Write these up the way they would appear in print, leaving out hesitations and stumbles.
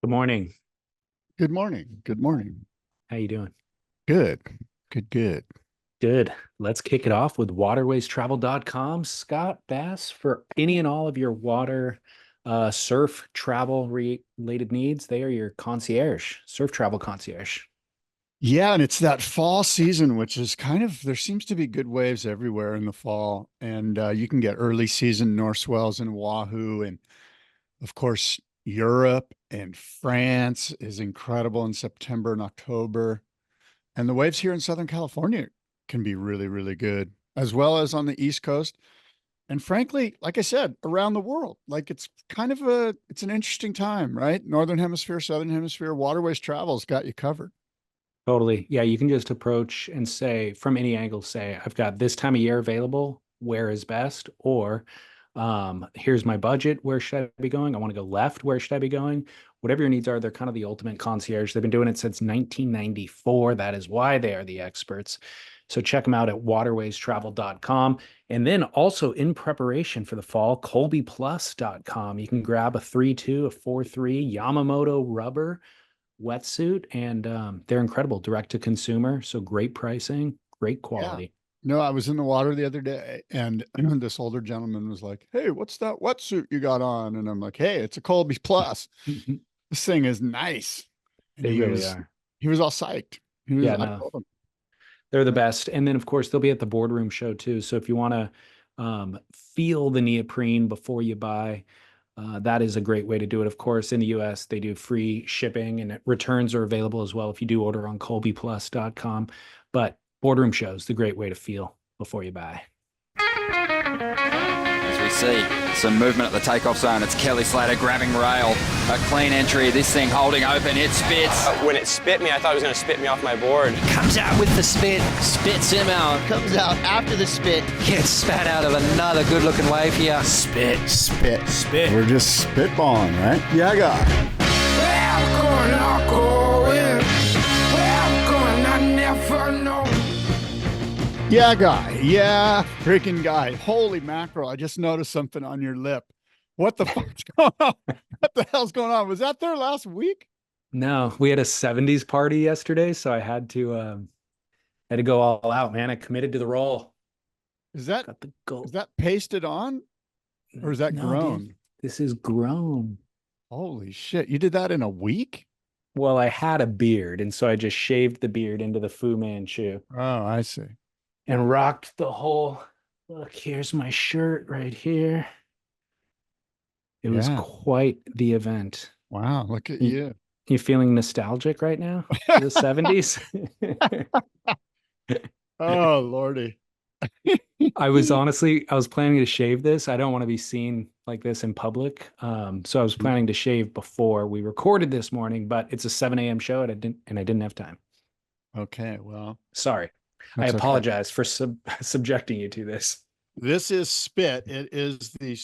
Good morning. Good morning. Good morning. How you doing? Good. Good, good. Good. Let's kick it off with waterwaystravel.com. Scott Bass, for any and all of your water surf travel related needs, they are your concierge, surf travel concierge. Yeah, and it's that fall season, which is kind of, there seems to be good waves everywhere in the fall. And you can get early season north swells in Oahu. And of course, Europe and France is incredible in September and October. And the waves here in Southern California can be really, really good, as well as on the East Coast. And frankly, like I said, around the world, like it's an interesting time, right? Northern hemisphere, Southern hemisphere, waterways travel's got you covered. Totally. Yeah, you can just approach and say from any angle, say, I've got this time of year available. Where is best? Or here's my budget. Where should I be going? I want to go left. Where should I be going? Whatever your needs are, they're kind of the ultimate concierge. They've been doing it since 1994. That is why they are the experts. So check them out at waterwaystravel.com. And then also in preparation for the fall, colbyplus.com. You can grab a 3.2, a 4.3 Yamamoto rubber wetsuit, and they're incredible, direct to consumer. So great pricing, great Yeah. quality. No, I was in the water the other day and this older gentleman was like, "Hey, what's that wetsuit you got on?" And I'm like, "Hey, it's a Colby Plus. This thing is nice." And They really are. he was all psyched. Yeah, I no, told him, they're the best. And then, of course, they'll be at the boardroom show too. So if you want to feel the neoprene before you buy, that is a great way to do it. Of course, in the US, they do free shipping and returns are available as well if you do order on colbyplus.com. But boardroom shows, the great way to feel before you buy. As we see some movement at the takeoff zone, it's Kelly Slater grabbing rail. A clean entry, this thing holding open, it spits. When it spit me, I thought it was going to spit me off my board. Comes out with the spit, spits him out. Comes out after the spit, gets spat out of another good-looking wave here. Spit. we're just spitballing, right? Yeah, guy. Yeah, guy. Yeah, freaking guy. Holy mackerel. I just noticed something on your lip. What the fuck's going on? What the hell's going on? Was that there last week? No, we had a 70s party yesterday, so I had to go all out, man. I committed to the role. Is that Got the goal. is that pasted on or is that No, grown? dude, this is grown. Holy shit. You did that in a week? Well, I had a beard, and so I just shaved the beard into the Fu Manchu Oh, I see. and rocked the whole. Look, here's my shirt right here. It was Yeah. quite the event. Wow. Look at You, you. you feeling nostalgic right now for the 70s? Oh, Lordy. I was planning to shave this. I don't want to be seen like this in public. So I was planning to shave before we recorded this morning, but it's a 7 a.m. show and I didn't have time. Okay. Well, Sorry. I that's okay. apologize for subjecting you to this. This is Spit. It is the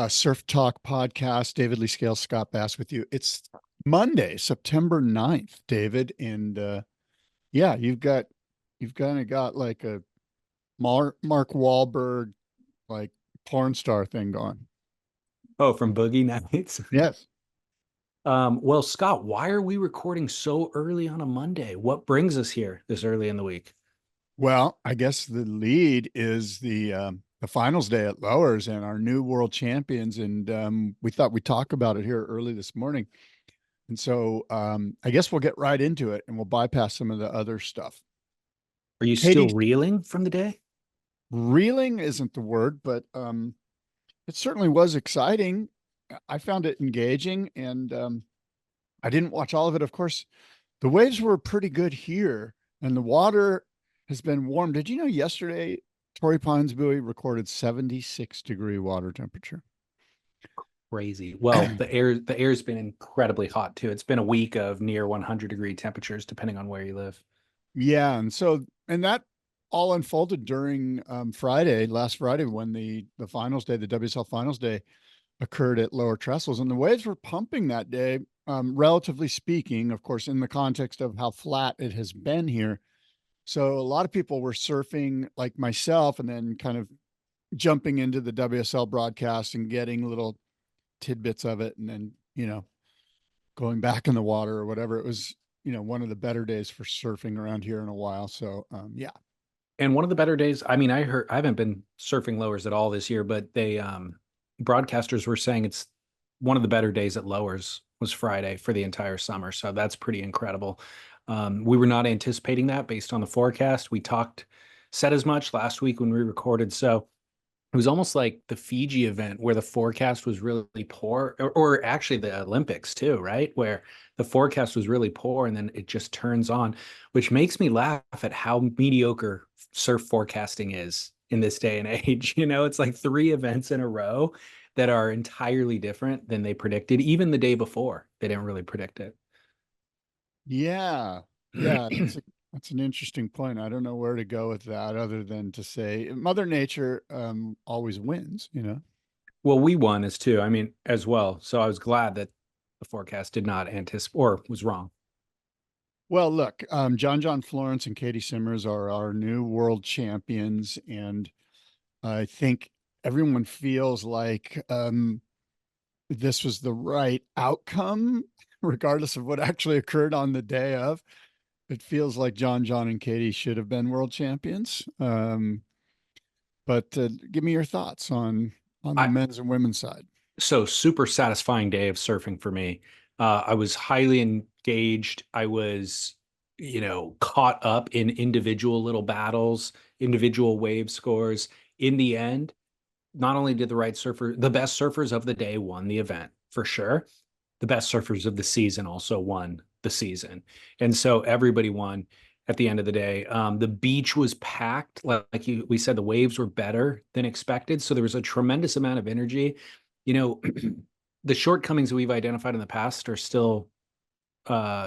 Surf Talk podcast. David Lee Scales, Scott Bass with you. It's Monday, September 9th, David. And yeah, you've kind of got like a Mark Wahlberg, like porn star thing going. Oh, from Boogie Nights. Yes. Well, Scott, why are we recording so early on a Monday? What brings us here this early in the week? Well, I guess the lead is the finals day at Lowers and our new world champions. And we thought we'd talk about it here early this morning. And so I guess we'll get right into it and we'll bypass some of the other stuff. Are you Katie, still reeling from the day? reeling isn't the word, but it certainly was exciting. I found it engaging and I didn't watch all of it. Of course, the waves were pretty good here and the water has been warm. Did you know yesterday Torrey Pines Buoy recorded 76-degree water temperature? Crazy. Well, the air's been incredibly hot too. It's been a week of near 100-degree temperatures, depending on where you live. Yeah, and that all unfolded during last Friday, when the finals day, the WSL finals day, occurred at Lower Trestles, and the waves were pumping that day. Relatively speaking, of course, in the context of how flat it has been here. So a lot of people were surfing like myself, and then kind of jumping into the WSL broadcast and getting little tidbits of it, and then going back in the water or whatever. It was, one of the better days for surfing around here in a while. So, yeah. And one of the better days, I mean, I haven't been surfing lowers at all this year, but broadcasters were saying it's one of the better days at lowers was Friday for the entire summer. So that's pretty incredible. We were not anticipating that based on the forecast. Said as much last week when we recorded. So it was almost like the Fiji event where the forecast was really poor, or actually the Olympics too, right? Where the forecast was really poor and then it just turns on, which makes me laugh at how mediocre surf forecasting is in this day and age. It's like 3 events in a row that are entirely different than they predicted. Even the day before, they didn't really predict it. Yeah. Yeah. That's an interesting point. I don't know where to go with that other than to say Mother Nature always wins, Well, we won as well. So I was glad that the forecast did not anticipate or was wrong. Well, look, John Florence and Katie Simmers are our new world champions. And I think everyone feels like this was the right outcome, regardless of what actually occurred on the day of. It feels like John, and Katie should have been world champions. But give me your thoughts on the men's and women's side. So super satisfying day of surfing for me. I was highly engaged. I was, caught up in individual little battles, individual wave scores. In the end, not only did the best surfers of the day won the event for sure. The best surfers of the season also won the season. And so everybody won at the end of the day. The beach was packed. We said, the waves were better than expected. So there was a tremendous amount of energy. The shortcomings we've identified in the past are still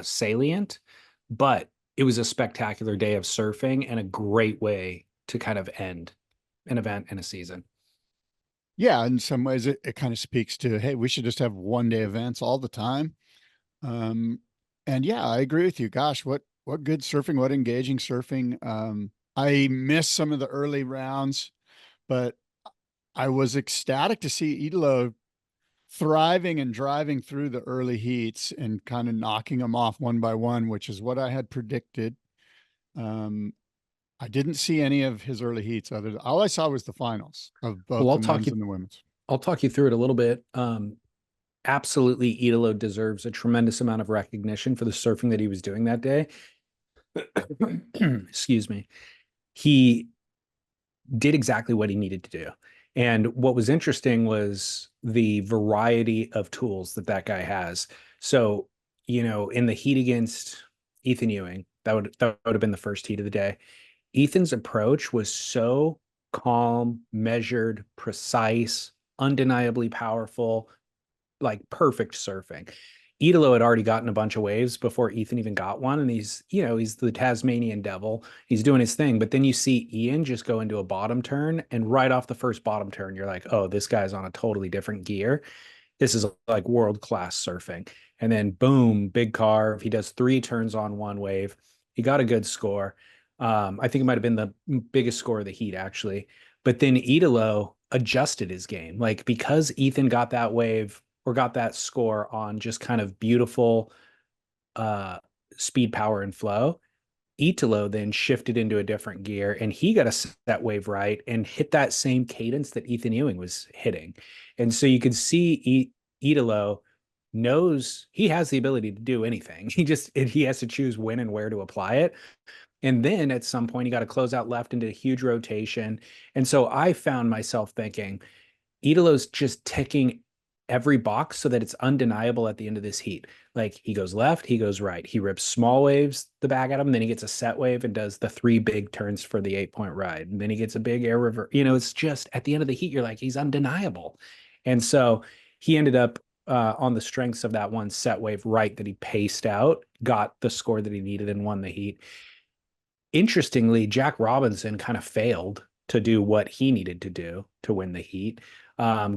salient, but it was a spectacular day of surfing and a great way to kind of end an event and a season. Yeah, in some ways it kind of speaks to, hey, we should just have 1-day events all the time. And yeah, I agree with you. Gosh, what good surfing, what engaging surfing. I missed some of the early rounds, but I was ecstatic to see Italo thriving and driving through the early heats and kind of knocking them off one by one, which is what I had predicted. I didn't see any of his early heats. All I saw was the finals of both the men's and the women's. I'll talk you through it a little bit. Absolutely, Italo deserves a tremendous amount of recognition for the surfing that he was doing that day. Excuse me. He did exactly what he needed to do. And what was interesting was the variety of tools that guy has. So, in the heat against Ethan Ewing, that would have been the first heat of the day. Ethan's approach was so calm, measured, precise, undeniably powerful, like perfect surfing. Italo had already gotten a bunch of waves before Ethan even got one. And he's the Tasmanian devil. He's doing his thing. But then you see Ian just go into a bottom turn. And right off the first bottom turn, you're like, oh, this guy's on a totally different gear. This is like world-class surfing. And then boom, big carve. He does 3 turns on one wave. He got a good score. I think it might have been the biggest score of the heat, actually. But then Italo adjusted his game. Like, because Ethan got that wave or got that score on just kind of beautiful speed, power, and flow, Italo then shifted into a different gear and he got a set wave right and hit that same cadence that Ethan Ewing was hitting. And so you could see Italo knows he has the ability to do anything. He has to choose when and where to apply it. And then at some point, he got a closeout left into a huge rotation. And so I found myself thinking, Italo's just ticking every box so that it's undeniable at the end of this heat. Like, he goes left, he goes right. He rips small waves the back at him, then he gets a set wave and does the 3 big turns for the 8-point ride. And then he gets a big air river. It's just at the end of the heat, you're like, he's undeniable. And so he ended up on the strengths of that one set wave right that he paced out, got the score that he needed and won the heat. Interestingly, Jack Robinson kind of failed to do what he needed to do to win the heat.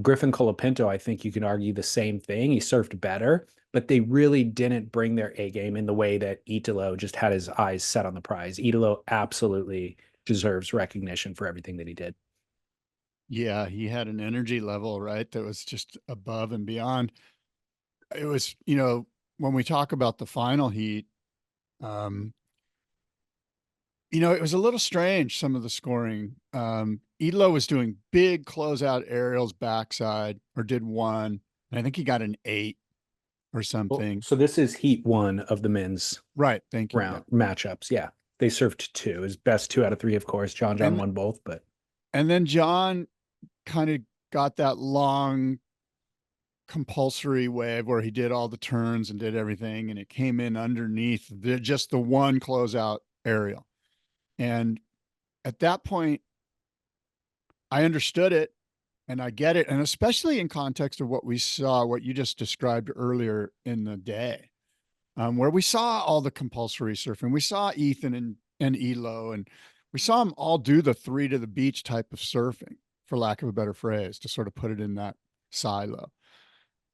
Griffin Colapinto, I think you can argue the same thing. He surfed better, but they really didn't bring their A game in the way that Italo just had his eyes set on the prize. Italo absolutely deserves recognition for everything that he did. Yeah, he had an energy level, right, that was just above and beyond. It was, when we talk about the final heat, you know, it was a little strange, some of the scoring. 𝐒𝐿O was doing big closeout aerials backside, or did one, and I think he got an 8 or Well, something. so this is heat 1 of the men's Right. Thank you. round matchups. Yeah. They served 2. His best 2 out of 3, of course. John won both, but And then John kind of got that long compulsory wave where he did all the turns and did everything, and it came in underneath just the one closeout aerial. And at that point, I understood it and I get it. And especially in context of what we saw, what you just described earlier in the day, where we saw all the compulsory surfing. We saw Ethan and 𝐒𝐿O, and we saw them all do the 3 to the beach type of surfing, for lack of a better phrase, to sort of put it in that silo.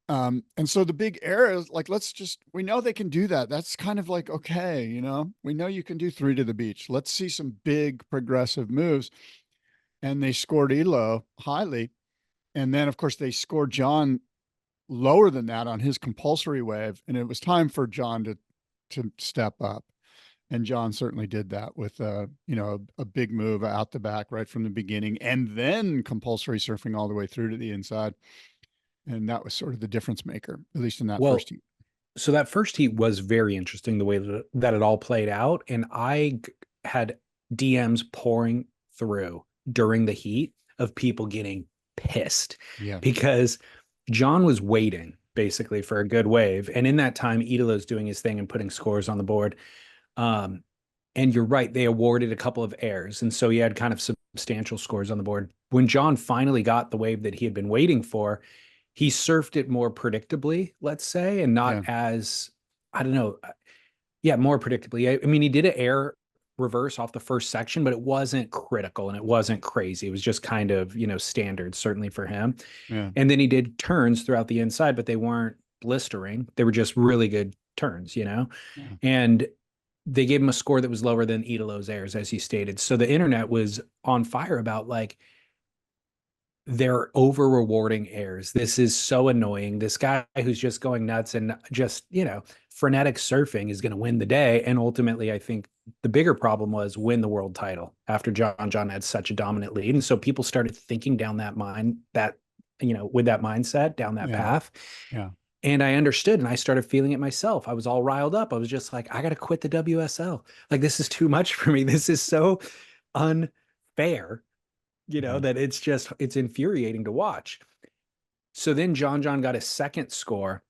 And so the big air is like, we know they can do that. That's kind of like, okay, you know, we know you can do 3 to the beach. Let's see some big progressive moves. And they scored 𝐒𝐿O highly. And then of course they scored John lower than that on his compulsory wave. And it was time for John to step up. And John certainly did that with you know, a big move out the back right from the beginning, and then compulsory surfing all the way through to the inside. And that was sort of the difference maker, at least in that first heat. So that first heat was very interesting, the way that it all played out. And I had DMs pouring through during the heat of people getting pissed because John was waiting basically for a good wave. And in that time, 𝐒𝐿O's doing his thing and putting scores on the board. And you're right, they awarded a couple of airs. And so he had kind of substantial scores on the board. When John finally got the wave that he had been waiting for, he surfed it more predictably, let's say, and not as, I don't know. Yeah, more predictably. I mean, he did an air reverse off the first section, but it wasn't critical and it wasn't crazy. It was just kind of, you know, standard, certainly for him. Yeah. And then he did turns throughout the inside, but they weren't blistering. They were just really good turns, you know? Yeah. And they gave him a score that was lower than 𝐒𝐿O's airs, as he stated. So the internet was on fire about, like, they're over rewarding airs. This is so annoying. This guy who's just going nuts and just, you know, frenetic surfing is going to win the day. And ultimately, I think the bigger problem was win the world title after John had such a dominant lead. And so people started thinking down that you know, with that mindset, down that path. Yeah. And I understood, and I started feeling it myself. I was all riled up. I was just like, I got to quit the WSL. Like, this is too much for me. This is so unfair. You know, that it's infuriating to watch. So then John got a second score,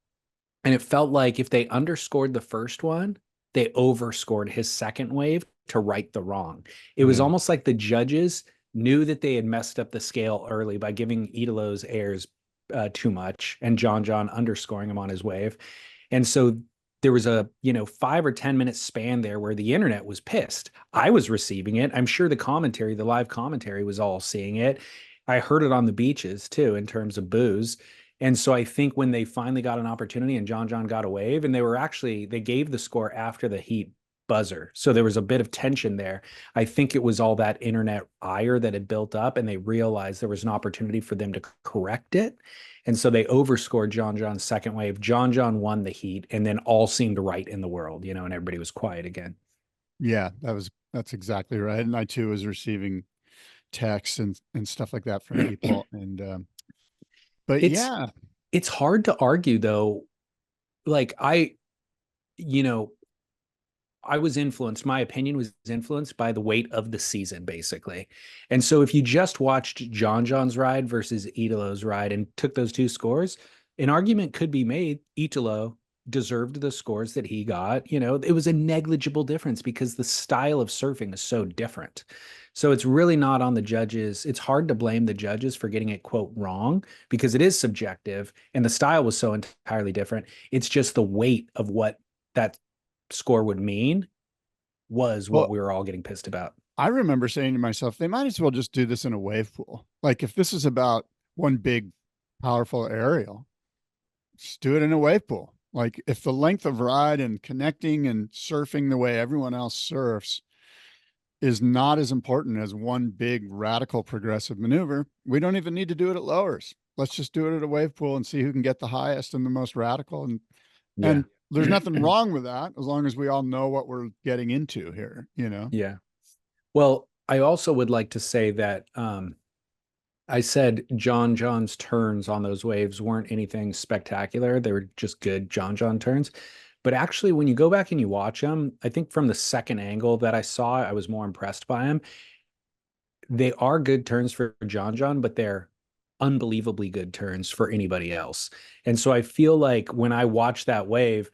and it felt like if they underscored the first one, they overscored his second wave to right the wrong. It was almost like the judges knew that they had messed up the scale early by giving 𝐒𝐿O's airs too much and John underscoring him on his wave. And so there was a, you know, 5 or 10 minute span there where the internet was pissed. I was receiving it. I'm sure the live commentary was all seeing it. I heard it on the beaches too, in terms of boos. And so I think when they finally got an opportunity and John got a wave, and they gave the score after the heat buzzer. So there was a bit of tension there. I think it was all that internet ire that had built up, and they realized there was an opportunity for them to correct it. And so they overscored John's second wave. John won the heat, and then all seemed right in the world, you know, and everybody was quiet again. Yeah, that's exactly right. And I too was receiving texts and stuff like that from people. And but it's hard to argue though. Like I was influenced, my opinion was influenced by the weight of the season, basically. And so if you just watched John's ride versus 𝐒𝐿O's ride and took those two scores, an argument could be made 𝐒𝐿O deserved the scores that he got. You know, it was a negligible difference because the style of surfing is so different. So it's really not on the judges. It's hard to blame the judges for getting it, quote, wrong, because it is subjective and the style was so entirely different. It's just the weight of what that score would mean was what we were all getting pissed about. I remember saying to myself, they might as well just do this in a wave pool. Like, if this is about one big, powerful aerial, just do it in a wave pool. Like, if the length of ride and connecting and surfing the way everyone else surfs is not as important as one big radical progressive maneuver, we don't even need to do it at lowers. Let's just do it at a wave pool and see who can get the highest and the most radical. And there's nothing wrong with that as long as we all know what we're getting into here, you know? Yeah. Well, I also would like to say that I said John's turns on those waves weren't anything spectacular. They were just good John turns. But actually, when you go back and you watch them, I think from the second angle that I saw, I was more impressed by him. They are good turns for John, but they're unbelievably good turns for anybody else. And so I feel like when I watch that wave,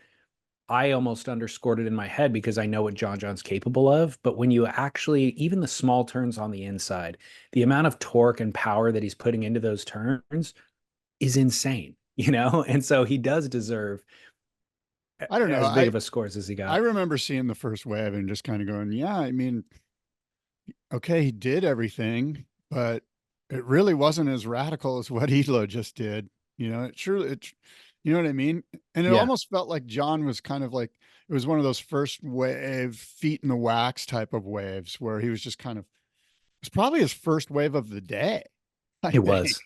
I almost underscored it in my head because I know what John's capable of. But when you actually, even the small turns on the inside, the amount of torque and power that he's putting into those turns is insane, you know? And so he does deserve I don't know. as big of a scores as he got. I remember seeing the first wave and just kind of going, yeah, I mean, okay, he did everything, but it really wasn't as radical as what 𝐒𝐿O just did. You know, you know what I mean? And it Yeah. almost felt like John was kind of like, it was one of those first wave feet in the wax type of waves where he was just kind of, it was probably his first wave of the day. It was.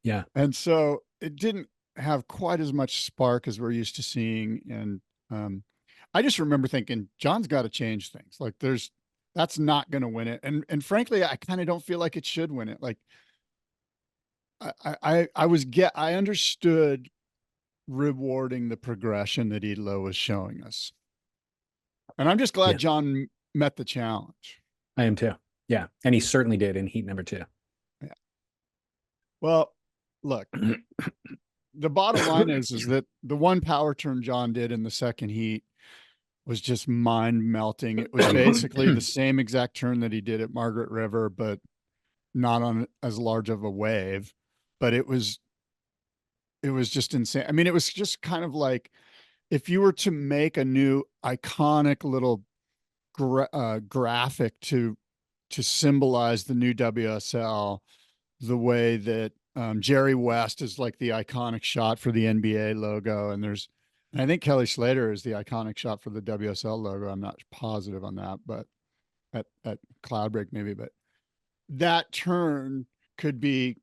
Yeah. And so it didn't have quite as much spark as we're used to seeing. And I just remember thinking, John's got to change things. Like that's not going to win it. And frankly, I kind of don't feel like it should win it. Like I understood rewarding the progression that 𝐒𝐿O was showing us. And I'm just glad John met the challenge. I am too. Yeah. And he certainly did in heat number 2. Yeah. Well, look, the bottom line is that the one power turn John did in the second heat was just mind melting. It was basically the same exact turn that he did at Margaret River, but not on as large of a wave. But it was just insane. I mean, it was just kind of like if you were to make a new iconic little graphic to symbolize the new WSL, the way that Jerry West is like the iconic shot for the NBA logo. And I think Kelly Slater is the iconic shot for the WSL logo. I'm not positive on that, but at Cloudbreak maybe, but that turn could be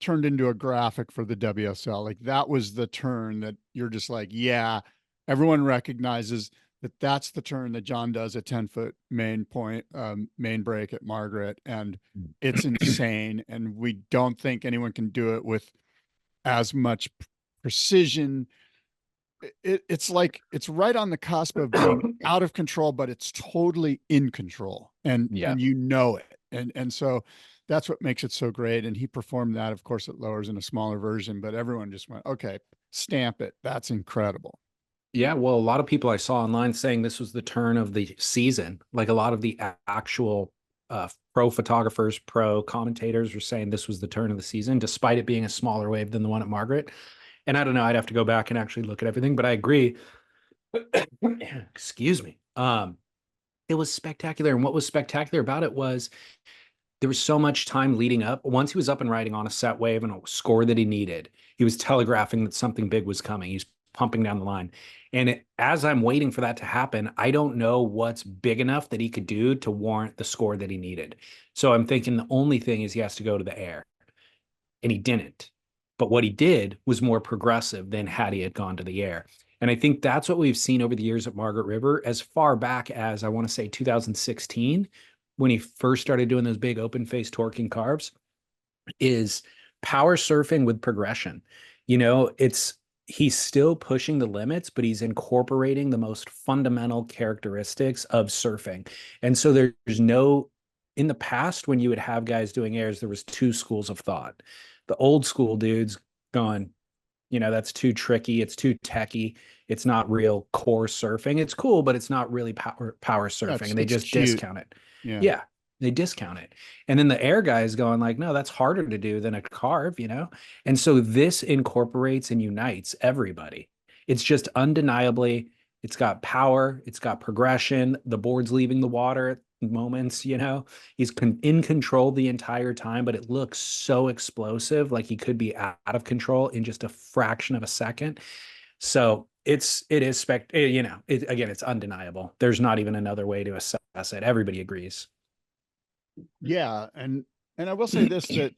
turned into a graphic for the WSL. Like that was the turn that you're just like, yeah, everyone recognizes that that's the turn that John does at 10-foot main break at Margaret. And it's insane. And we don't think anyone can do it with as much precision. It's like, it's right on the cusp of being out of control, but it's totally in control and you know it. And so that's what makes it so great. And he performed that, of course, at lowers in a smaller version, but everyone just went, okay, stamp it. That's incredible. Yeah, well, a lot of people I saw online saying this was the turn of the season. Like a lot of the actual pro photographers, pro commentators were saying this was the turn of the season, despite it being a smaller wave than the one at Margaret. And I don't know, I'd have to go back and actually look at everything, but I agree. Excuse me. It was spectacular. And what was spectacular about it was there was so much time leading up. Once he was up and riding on a set wave and a score that he needed, he was telegraphing that something big was coming. He's pumping down the line. And as I'm waiting for that to happen, I don't know what's big enough that he could do to warrant the score that he needed. So I'm thinking the only thing is he has to go to the air. And he didn't. But what he did was more progressive than had he had gone to the air. And I think that's what we've seen over the years at Margaret River, as far back as I want to say 2016, when he first started doing those big open face torquing carves, is power surfing with progression. You know, he's still pushing the limits, but he's incorporating the most fundamental characteristics of surfing. And so there's no, in the past, when you would have guys doing airs, there was 2 schools of thought. The old school dudes going, you know, that's too tricky. It's too techy. It's not real core surfing. It's cool, but it's not really power surfing. And they just discount it. Yeah. They discount it. And then the air guy is going like, no, that's harder to do than a carve, you know? And so this incorporates and unites everybody. It's just undeniably, it's got power, it's got progression, the board's leaving the water at moments, you know? He's in control the entire time, but it looks so explosive, like he could be out of control in just a fraction of a second. So it is you know, again, it's undeniable. There's not even another way to assess it. Everybody agrees. Yeah. And I will say this, that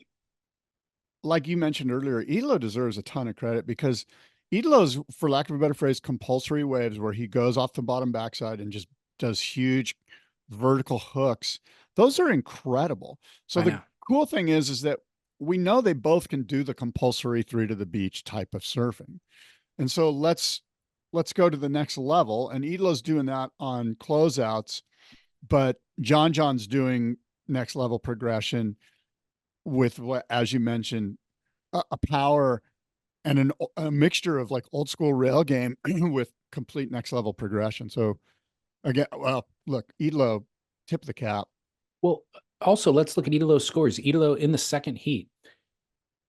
like you mentioned earlier, 𝐒𝐿O deserves a ton of credit because Italo's, for lack of a better phrase, compulsory waves where he goes off the bottom backside and just does huge vertical hooks. Those are incredible. So I the know. cool thing is that we know they both can do the compulsory 3 to the beach type of surfing. And so let's go to the next level. And Italo's doing that on closeouts, but John's doing next level progression with what, as you mentioned, a power and a mixture of like old school rail game with complete next level progression. So again, well, look, Italo, tip of the cap. Well, also let's look at Italo's scores. Italo in the second heat,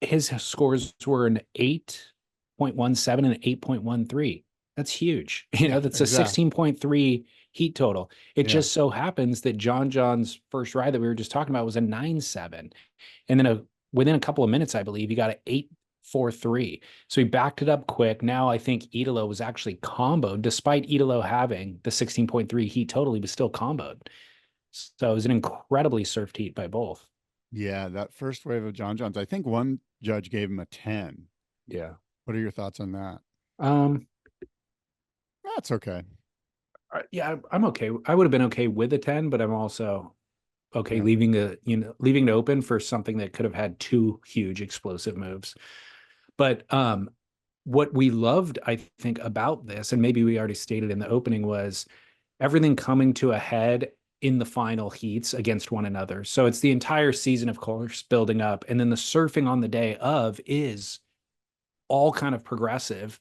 his scores were an 8.17 and an 8.13. That's huge. You know, that's exactly. a 16.3 heat total. It Yeah. just so happens that John's first ride that we were just talking about was a 9.7. And then within a couple of minutes, I believe, he got an 8.43. So he backed it up quick. Now I think Italo was actually comboed, despite Italo having the 16.3 heat total, he was still comboed. So it was an incredibly surfed heat by both. Yeah, that first wave of John's, I think one judge gave him a 10. Yeah. What are your thoughts on that? That's okay. Yeah, I'm okay. I would have been okay with a 10, but I'm also okay leaving it open for something that could have had 2 huge explosive moves. But what we loved, I think, about this, and maybe we already stated in the opening, was everything coming to a head in the final heats against one another. So it's the entire season, of course, building up, and then the surfing on the day of is all kind of progressive.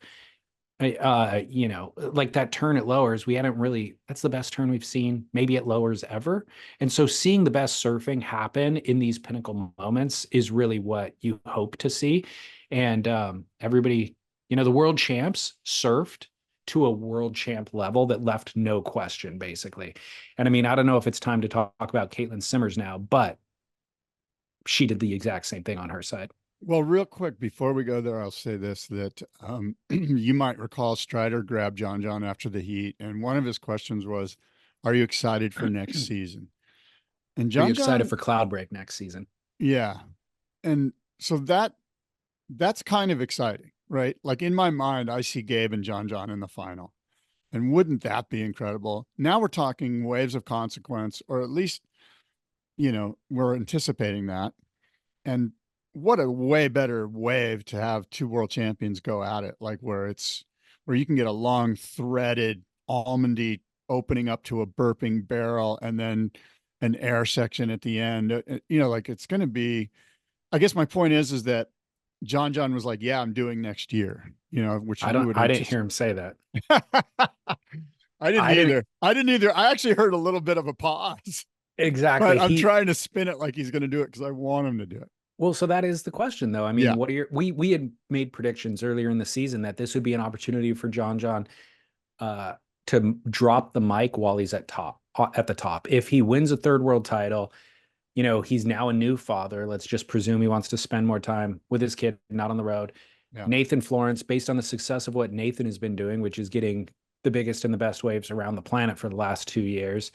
Like that turn at lowers, that's the best turn we've seen maybe at lowers ever. And so seeing the best surfing happen in these pinnacle moments is really what you hope to see. And everybody, the world champs surfed to a world champ level that left no question, basically. And I mean, I don't know if it's time to talk about Caitlin Simmers now, but she did the exact same thing on her side. Well, real quick, before we go there, I'll say this, that you might recall Strider grabbed John after the heat, and one of his questions was, are you excited for next season? And Are you excited for Cloud Break next season? Yeah. And so that's kind of exciting, right? Like in my mind, I see Gabe and John in the final. And wouldn't that be incredible? Now we're talking waves of consequence, or at least, we're anticipating that. And what a way better wave to have 2 world champions go at it, like where you can get a long threaded almondy opening up to a burping barrel and then an air section at the end. Like it's going to be, I guess my point is that John was like, yeah, I'm doing next year, which I didn't hear him say that. I didn't either. I actually heard a little bit of a pause. Exactly. But I'm trying to spin it like he's going to do it because I want him to do it. Well, so that is the question, though. I mean, we had made predictions earlier in the season that this would be an opportunity for John to drop the mic while he's at the top. If he wins a 3rd world title, he's now a new father. Let's just presume he wants to spend more time with his kid, not on the road. Yeah. Nathan Florence, based on the success of what Nathan has been doing, which is getting the biggest and the best waves around the planet for the last 2 years,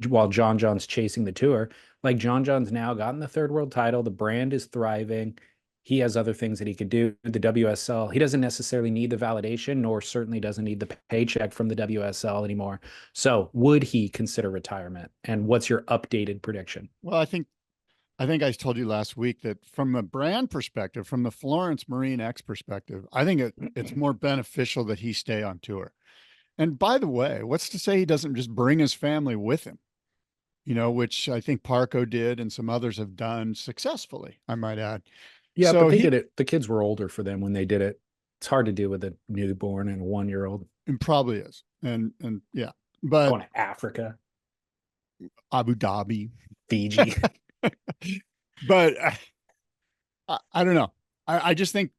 while John's chasing the tour. Like John's now gotten the 3rd world title. The brand is thriving. He has other things that he could do. The WSL, he doesn't necessarily need the validation, nor certainly doesn't need the paycheck from the WSL anymore. So would he consider retirement? And what's your updated prediction? Well, I think I told you last week that from a brand perspective, from the Florence Marine X perspective, I think it's more beneficial that he stay on tour. And by the way, what's to say he doesn't just bring his family with him? Which I think Parco did and some others have done successful,y I might add. Yeah, so but they did it. The kids were older for them when they did it. It's hard to do with a newborn and a 1-year-old. It probably is. And yeah, but going to Africa, Abu Dhabi, Fiji. But I don't know. I just think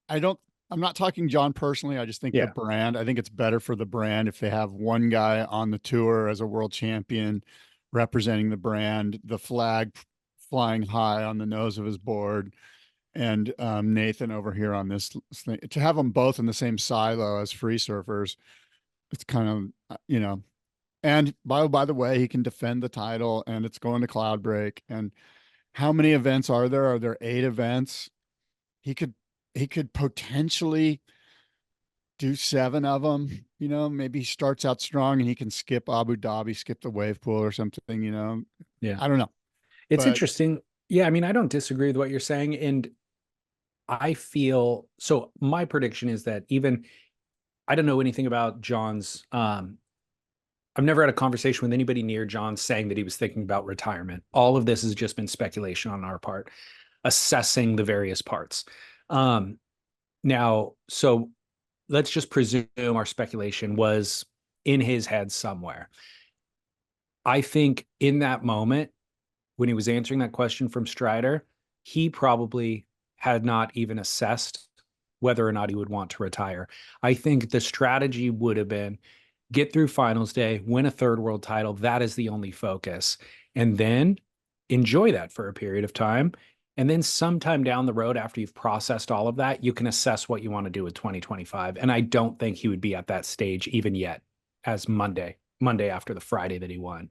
I'm not talking John personally. I just think the brand, I think it's better for the brand if they have one guy on the tour as a world champion representing the brand, the flag flying high on the nose of his board, and Nathan over here on this thing. To have them both in the same silo as free surfers, it's kind of, and by the way, he can defend the title and it's going to Cloud Break. And how many events are there? Are there 8 events? He could potentially do 7 of them, maybe he starts out strong and he can skip Abu Dhabi, skip the wave pool or something, Yeah. I don't know. It's But interesting. Yeah, I mean, I don't disagree with what you're saying. And I feel so my prediction is that even I don't know anything about John's I've never had a conversation with anybody near John saying that he was thinking about retirement. All of this has just been speculation on our part, assessing the various parts. Now, so let's just presume our speculation was in his head somewhere. I think in that moment, when he was answering that question from Strider, he probably had not even assessed whether or not he would want to retire. I think the strategy would have been get through finals day, win a third world title. That is the only focus. And then enjoy that for a period of time. And then sometime down the road, after you've processed all of that, you can assess what you want to do with 2025. And I don't think he would be at that stage even yet as Monday after the Friday that he won.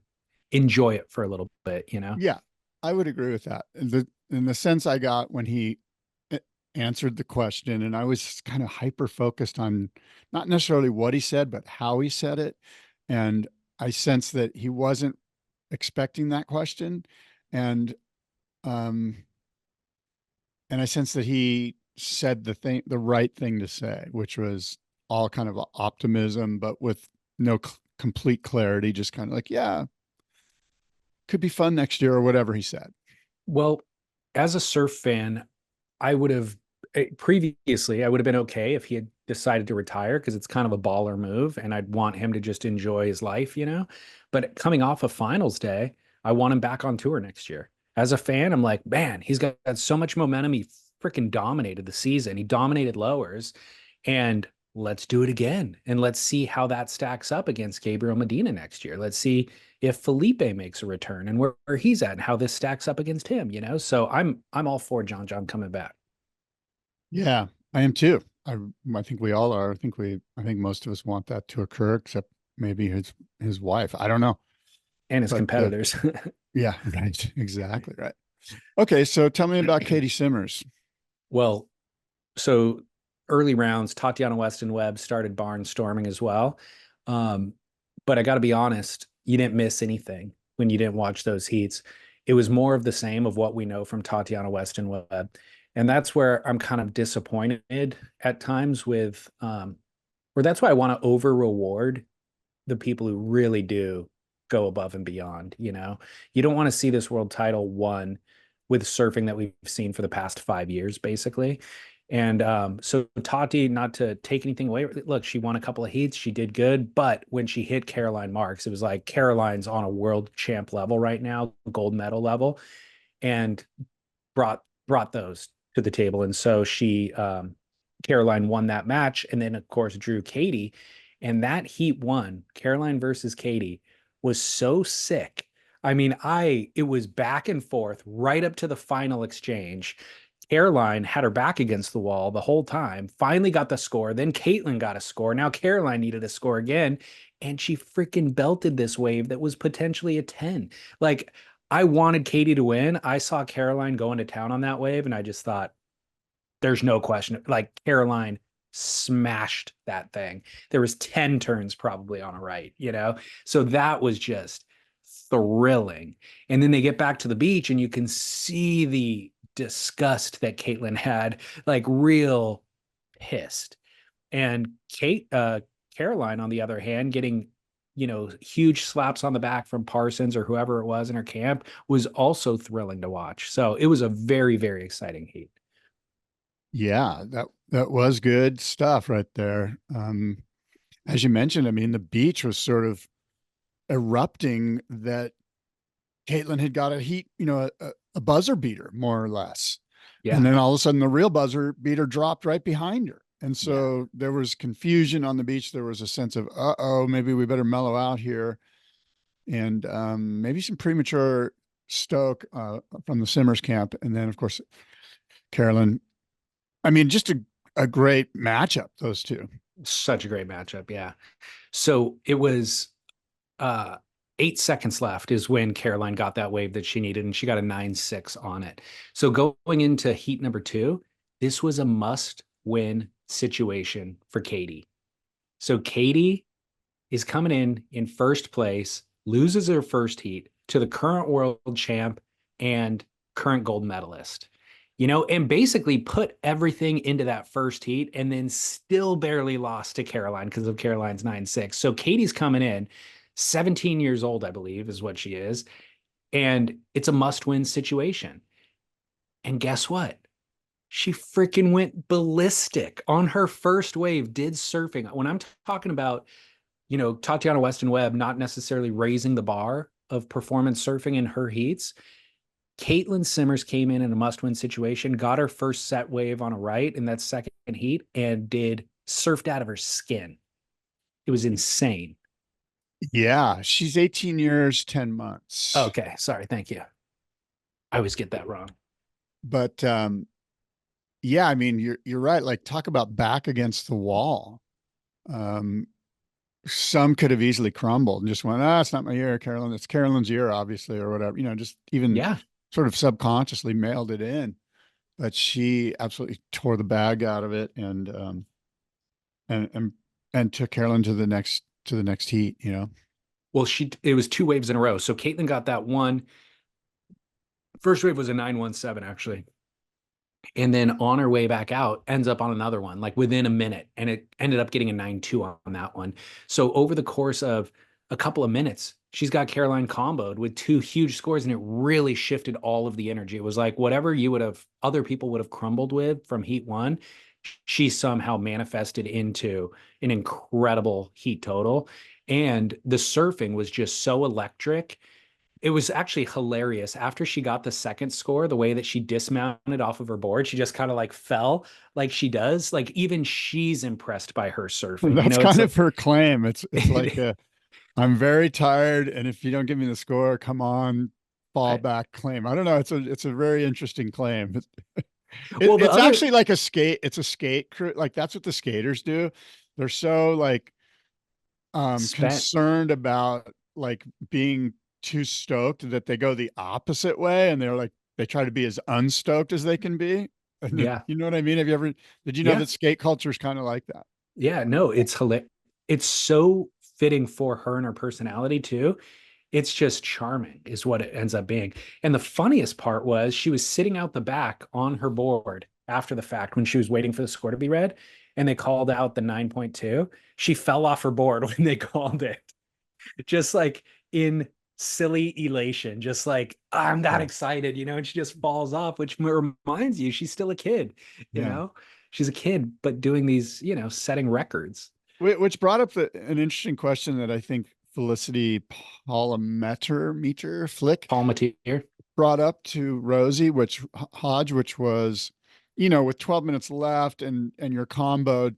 Enjoy it for a little bit, Yeah, I would agree with that. In the sense I got when he answered the question, and I was kind of hyper focused on not necessarily what he said, but how he said it. And I sensed that he wasn't expecting that question. And I sensed that he said the right thing to say, which was all kind of optimism, but with no complete clarity, just kind of like, yeah, could be fun next year or whatever he said. Well, as a surf fan, I would have previously, I would have been okay if he had decided to retire because it's kind of a baller move and I'd want him to just enjoy his life, But coming off of finals day, I want him back on tour next year. As a fan, I'm like, man, he's got so much momentum. He freaking dominated the season. He dominated lowers. And let's do it again. And let's see how that stacks up against Gabriel Medina next year. Let's see if Felipe makes a return and where he's at and how this stacks up against him, So I'm all for John coming back. Yeah, I am too. I think we all are. I think most of us want that to occur, except maybe his wife. I don't know. And his competitors. Yeah, right. Exactly right. Okay, so tell me about Katie Simmers. Well, so early rounds, Tatiana Weston Webb started barnstorming as well. But I got to be honest, you didn't miss anything when you didn't watch those heats. It was more of the same of what we know from Tatiana Weston Webb. And that's where I'm kind of disappointed at times with, or that's why I want to over reward the people who really do go above and beyond. You don't want to see this world title won with surfing that we've seen for the past 5 years, basically. And so Tati, not to take anything away, look, she won a couple of heats, she did good, but when she hit Caroline Marks, it was like Caroline's on a world champ level right now, gold medal level, and brought those to the table. And so Caroline won that match, and then of course drew Katie, and that heat one, Caroline versus Katie, was so sick. I mean, it was back and forth right up to the final exchange. Caroline had her back against the wall the whole time, finally got the score. Then Caitlin got a score. Now Caroline needed a score again. And she freaking belted this wave that was potentially a 10. Like, I wanted Katie to win. I saw Caroline going to town on that wave, and I just thought, there's no question. Like, Caroline smashed that thing. There was 10 turns probably on a right, So that was just thrilling. And then they get back to the beach, and you can see the disgust that Caitlin had, like real pissed. And Caroline, on the other hand, getting huge slaps on the back from Parsons or whoever it was in her camp was also thrilling to watch. So it was a very, very exciting heat. Yeah, that was good stuff right there. As you mentioned, I mean, the beach was sort of erupting that Caitlin had got a heat, a buzzer beater, more or less. Yeah. And then all of a sudden the real buzzer beater dropped right behind her. And so there was confusion on the beach. There was a sense of, maybe we better mellow out here. And maybe some premature stoke from the Simmers camp. And then, of course, Carolyn. I mean, just a great matchup, those two. Such a great matchup, yeah. So it was 8 seconds left is when Caroline got that wave that she needed, and she got a 9.6 on it. So going into heat number 2, this was a must-win situation for Katie. So Katie is coming in first place, loses her first heat to the current world champ and current gold medalist, and basically put everything into that first heat and then still barely lost to Caroline because of Caroline's 9-6. So Katie's coming in 17 years old, I believe is what she is. And it's a must-win situation. And guess what? She freaking went ballistic on her first wave, did surfing. When I'm talking about, Tatiana Weston-Webb not necessarily raising the bar of performance surfing in her heats, Caitlin Simmers came in a must-win situation, got her first set wave on a right in that second heat, and surfed out of her skin. It was insane. Yeah, she's 18 years, 10 months. Okay, sorry, thank you. I always get that wrong. But yeah, I mean, you're right. Like, talk about back against the wall. Some could have easily crumbled and just went, it's not my year, Carolyn. It's Carolyn's year, obviously, or whatever. Just even sort of subconsciously mailed it in. But she absolutely tore the bag out of it and took Carolyn to the next heat, Well, it was 2 waves in a row. So Caitlin got that one. First wave was a 9-1-7, actually. And then on her way back out, ends up on another one, like within a minute. And it ended up getting a 9-2 on that one. So over the course of a couple of minutes, she's got Caroline comboed with 2 huge scores, and it really shifted all of the energy. It was like whatever other people would have crumbled with from heat 1, she somehow manifested into an incredible heat total. And the surfing was just so electric. It was actually hilarious. After she got the second score, the way that she dismounted off of her board, she just kind of like fell like she does. Like even she's impressed by her surfing. That's kind of her claim. It's like I'm very tired, and if you don't give me the score, come on, fall back claim. I don't know. It's a very interesting claim. It's actually like it's a skate crew. Like that's what the skaters do. They're so like concerned about like being too stoked that they go the opposite way, and they try to be as unstoked as they can be. Yeah. You know what I mean? Did you know that skate culture is kind of like that? Yeah, no, it's hilarious. It's so fitting for her and her personality too. It's just charming is what it ends up being. And the funniest part was she was sitting out the back on her board after the fact when she was waiting for the score to be read, and they called out the 9.2. She fell off her board when they called it, just like in silly elation, just like I'm that excited, and she just falls off, which reminds you she's still a kid, she's a kid, but doing these, setting records. Which brought up an interesting question that I think Felicity Palmateer brought up to Rosie, Hodge, which was, with 12 minutes left and you're comboed,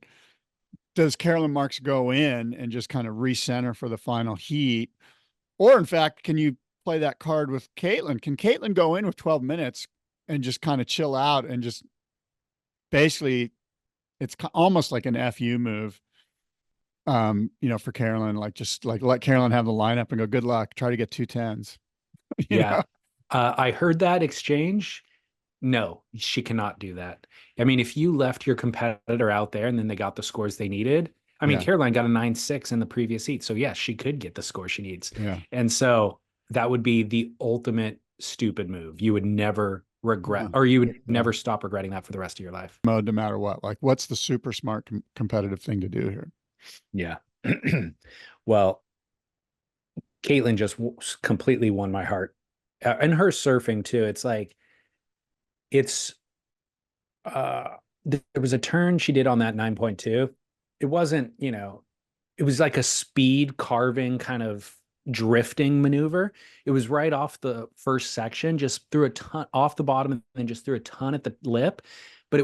does Carolyn Marks go in and just kind of recenter for the final heat? Or in fact, can you play that card with Caitlin? Can Caitlin go in with 12 minutes and just kind of chill out and just basically, it's almost like an FU move, for Carolyn, like just like let Carolyn have the lineup and go, good luck, try to get 2 10s. I heard that exchange. No, she cannot do that. I mean, if you left your competitor out there and then they got the scores they needed, I mean, Caroline got a 9-6 in the previous heat. So yes, she could get the score she needs. Yeah. And so that would be the ultimate stupid move. You would never regret, or you would never stop regretting that for the rest of your life. No matter what, like what's the super smart competitive thing to do here? Yeah. Well, Caitlin just completely won my heart. And her surfing too. It's like, there was a turn she did on that 9.2. It wasn't, it was like a speed carving kind of drifting maneuver. It was right off the first section, just threw a ton off the bottom and then just threw a ton at the lip. But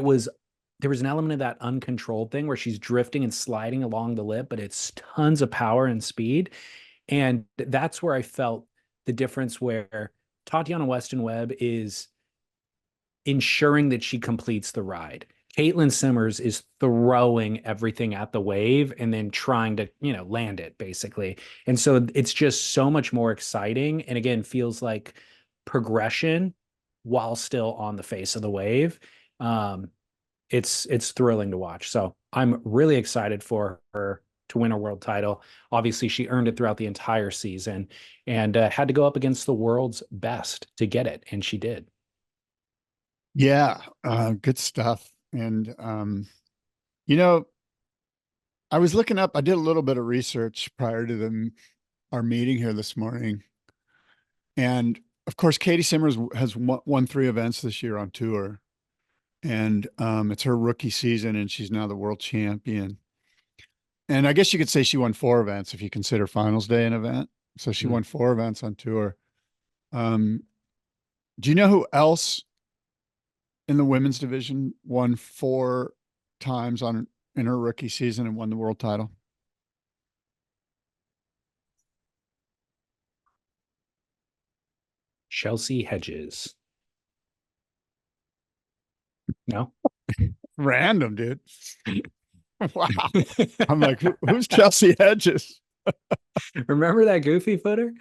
there was an element of that uncontrolled thing where she's drifting and sliding along the lip, but it's tons of power and speed. And that's where I felt the difference, where Tatiana Weston-Webb is ensuring that she completes the ride. Caitlin Simmers is throwing everything at the wave and then trying to, land it basically. And so it's just so much more exciting. And again, feels like progression while still on the face of the wave. It's thrilling to watch. So I'm really excited for her to win a world title. Obviously, she earned it throughout the entire season and had to go up against the world's best to get it, and she did. Yeah, good stuff. And I was looking up, I did a little bit of research prior to our meeting here this morning. And of course, 𝐃𝐸 has won 3 events this year on tour. And it's her rookie season, and she's now the world champion. And I guess you could say she won 4 events if you consider finals day an event. So she won 4 events on tour. Do you know who else in the women's division won 4 times in her rookie season and won the world title? Chelsea Hedges. No? Random, dude. Wow. I'm like, who's Chelsea Hedges? Remember that goofy footer?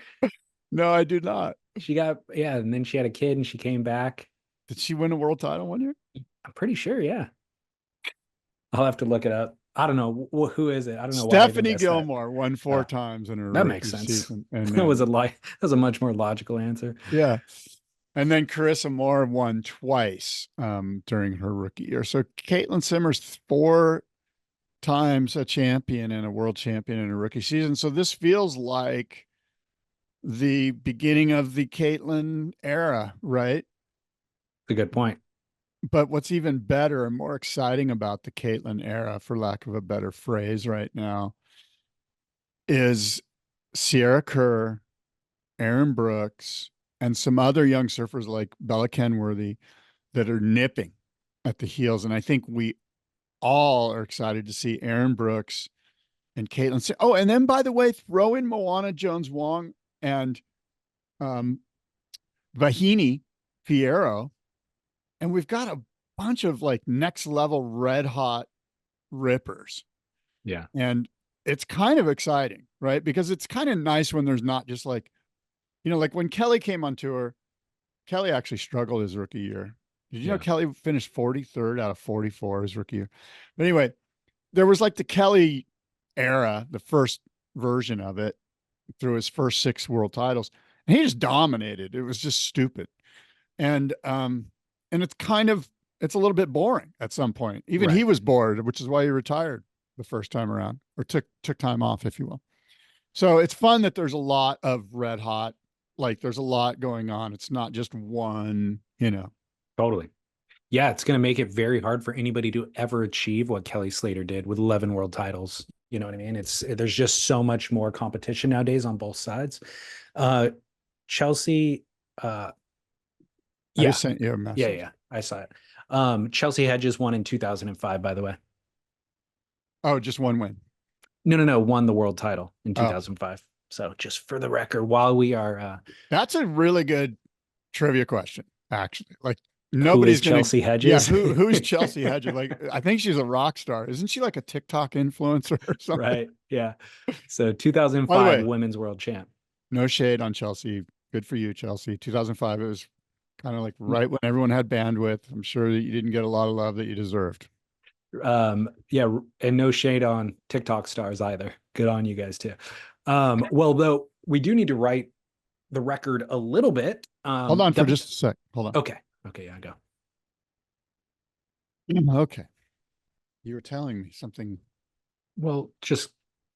No, I do not. She got, and then she had a kid and she came back. Did she win a world title one year? I'm pretty sure, yeah. I'll have to look it up. I don't know. Who is it? I don't know. Stephanie Gilmore won 4 times in her that makes sense. Season. And that was a much more logical answer. Yeah. And then Carissa Moore won twice during her rookie year. So Caitlin Simmers 4 times a champion and a world champion in a rookie season. So this feels like the beginning of the Caitlin era, right? A good point. But what's even better and more exciting about the Caitlin era, for lack of a better phrase right now, is Sierra Kerr, Aaron Brooks, and some other young surfers like Bella Kenworthy that are nipping at the heels. And I think we all are excited to see Aaron Brooks and Caitlin. Oh, and then, by the way, throw in Moana Jones-Wong and Vahini Fierro. And we've got a bunch of like next level red hot rippers. Yeah. And it's kind of exciting, right? Because it's kind of nice when there's not just like, like when Kelly came on tour, Kelly actually struggled his rookie year. Did you know Kelly finished 43rd out of 44 his rookie year? But anyway, there was like the Kelly era, the first version of it through his first 6 world titles. And he just dominated. It was just stupid. And it's a little bit boring at some point. Even he was bored, which is why he retired the first time around, or took time off, if you will. So it's fun that there's a lot of red hot, like there's a lot going on. It's not just one, Totally. Yeah, it's going to make it very hard for anybody to ever achieve what Kelly Slater did with 11 world titles. You know what I mean? There's just so much more competition nowadays on both sides. Chelsea, I just sent you a message. Yeah, I saw it. Chelsea Hedges won in 2005, by the way. Oh, just one win. No, won the world title in 2005. So just for the record, while we are, that's a really good trivia question, actually. Like nobody's gonna, Chelsea Hedges. Yeah, who's Chelsea Hedges? Like I think she's a rock star. Isn't she like a TikTok influencer or something? Right. Yeah. So 2005 women's world champ. No shade on Chelsea. Good for you, Chelsea. 2005. It was kind of like right when everyone had bandwidth. I'm sure that you didn't get a lot of love that you deserved. Yeah, and no shade on TikTok stars either. Good on you guys too. Well, though we do need to write the record a little bit. Hold on for just a sec. Hold on. Okay, yeah, go. Okay. You were telling me something. Well, just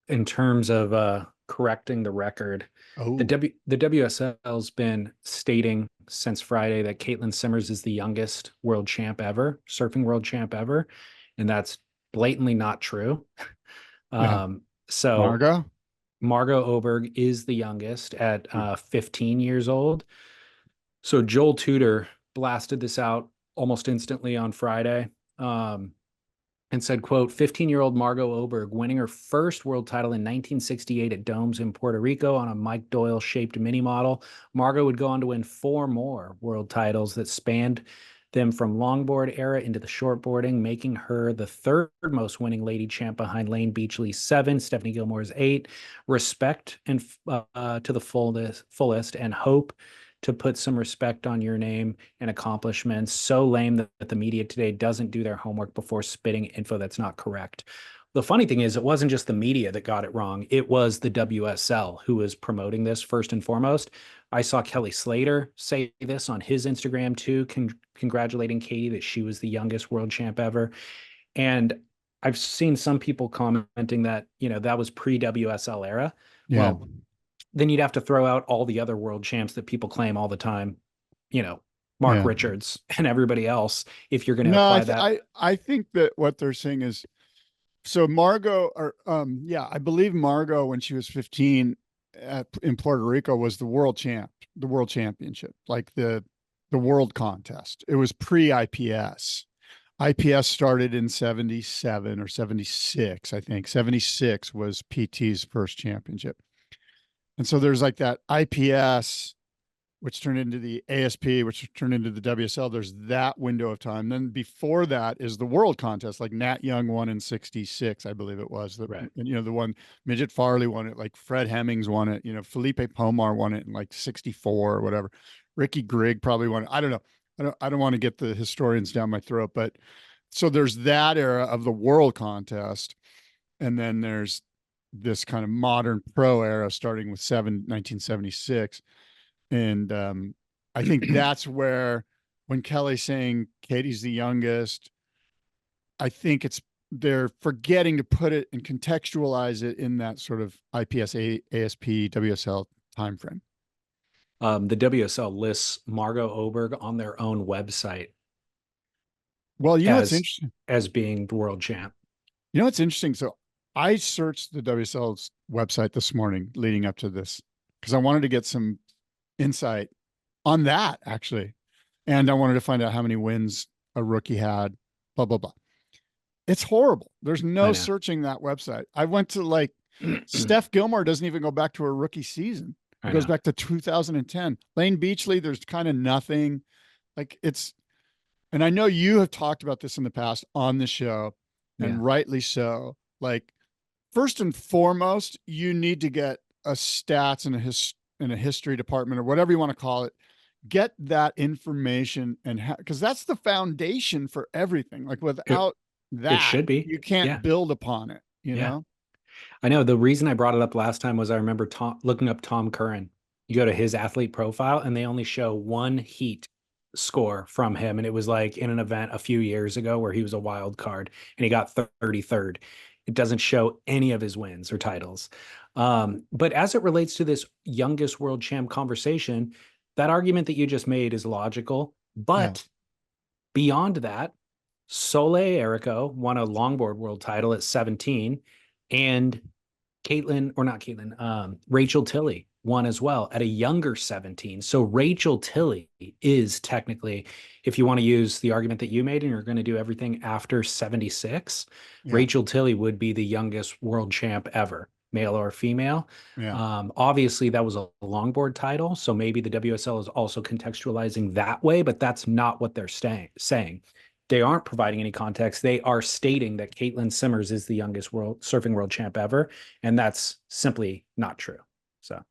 in terms of correcting the record, the WSL's been stating since Friday that Caitlin Simmers is the youngest world champ ever, surfing world champ ever, and that's blatantly not true. So Margot Oberg is the youngest at 15 years old. So Joel Tudor blasted this out almost instantly on Friday. And said, quote, 15-year-old Margot Oberg winning her first world title in 1968 at Domes in Puerto Rico on a Mike Doyle-shaped mini model. Margot would go on to win 4 more world titles that spanned them from longboard era into the shortboarding, making her the 3rd most winning lady champ behind Lane Beachley's 7, Stephanie Gilmore's 8. Respect and to the fullest, and hope to put some respect on your name and accomplishments. So lame that the media today doesn't do their homework before spitting info that's not correct. The funny thing is, it wasn't just the media that got it wrong. It was the WSL who was promoting this first and foremost. I saw Kelly Slater say this on his Instagram too, congratulating Katie that she was the youngest world champ ever. And I've seen some people commenting that, that was pre-WSL era. Yeah. Well, then you'd have to throw out all the other world champs that people claim all the time, Mark Richards and everybody else, if you're going to apply that. I think that what they're saying is, so Margot, or I believe Margot, when she was 15 in Puerto Rico, was the world championship, like the world contest. It was pre-IPS. IPS started in 77 or 76, I think. 76 was PT's first championship. And so there's like that IPS, which turned into the ASP, which turned into the WSL. There's that window of time. Then before that is the world contest, like Nat Young won in 66, I believe it was. Right. The one, Midget Farley won it, like Fred Hemmings won it, Felipe Pomar won it in like 64 or whatever. Ricky Grigg probably won it. I don't know. I don't want to get the historians down my throat, but so there's that era of the world contest. And then there's this kind of modern pro era starting with 1976. And I think that's where, when Kelly's saying Katie's the youngest, I think they're forgetting to put it and contextualize it in that sort of IPS, ASP, WSL timeframe. The WSL lists Margot Oberg on their own website. Well, what's interesting? As being the world champ. What's interesting? So I searched the WSL's website this morning leading up to this, because I wanted to get some insight on that, actually. And I wanted to find out how many wins a rookie had, blah, blah, blah. It's horrible. There's no searching that website. I went to Steph Gilmore doesn't even go back to her rookie season. It goes back to 2010. Lane Beachley, there's kind of nothing. And I know you have talked about this in the past on the show, and rightly so. First and foremost, you need to get a stats and a history department, or whatever you want to call it. Get that information, and because that's the foundation for everything. Without that, it should be. You can't build upon it. You know. I know. The reason I brought it up last time was I remember looking up Tom Curran. You go to his athlete profile, and they only show one heat score from him, and it was like in an event a few years ago where he was a wild card and he got 33rd. It doesn't show any of his wins or titles. But as it relates to this youngest world champ conversation, that argument that you just made is logical. But beyond that, Soleil Erico won a longboard world title at 17, and Rachel Tilley won as well at a younger 17. So Rachel Tilley is technically, if you want to use the argument that you made and you're going to do everything after 76, Rachel Tilley would be the youngest world champ ever, male or female. Obviously that was a longboard title, so maybe the WSL is also contextualizing that way, but that's not what they're saying. They aren't providing any context. They are stating that Caitlin Simmers is the youngest surfing world champ ever, and that's simply not true. So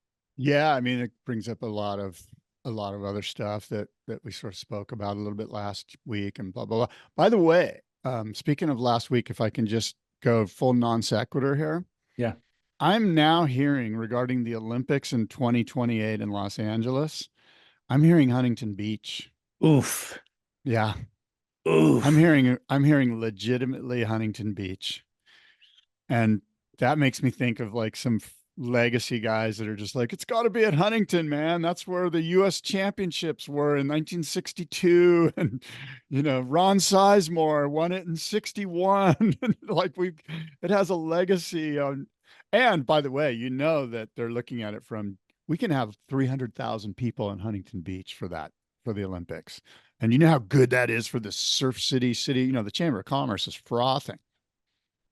yeah, I mean, it brings up a lot of other stuff that we sort of spoke about a little bit last week and blah blah blah. By the way, speaking of last week, if I can just go full non sequitur here. Yeah. I'm now hearing, regarding the Olympics in 2028 in Los Angeles, I'm hearing Huntington Beach. Oof. Yeah. Oof. I'm hearing legitimately Huntington Beach. And that makes me think of some legacy guys that are just like, it's got to be at Huntington, man. That's where the US championships were in 1962. And, Ron Sizemore won it in 61. It has a legacy on. And by the way, that they're looking at it from, we can have 300,000 people in Huntington Beach for the Olympics. And you know how good that is for the surf city. The Chamber of Commerce is frothing.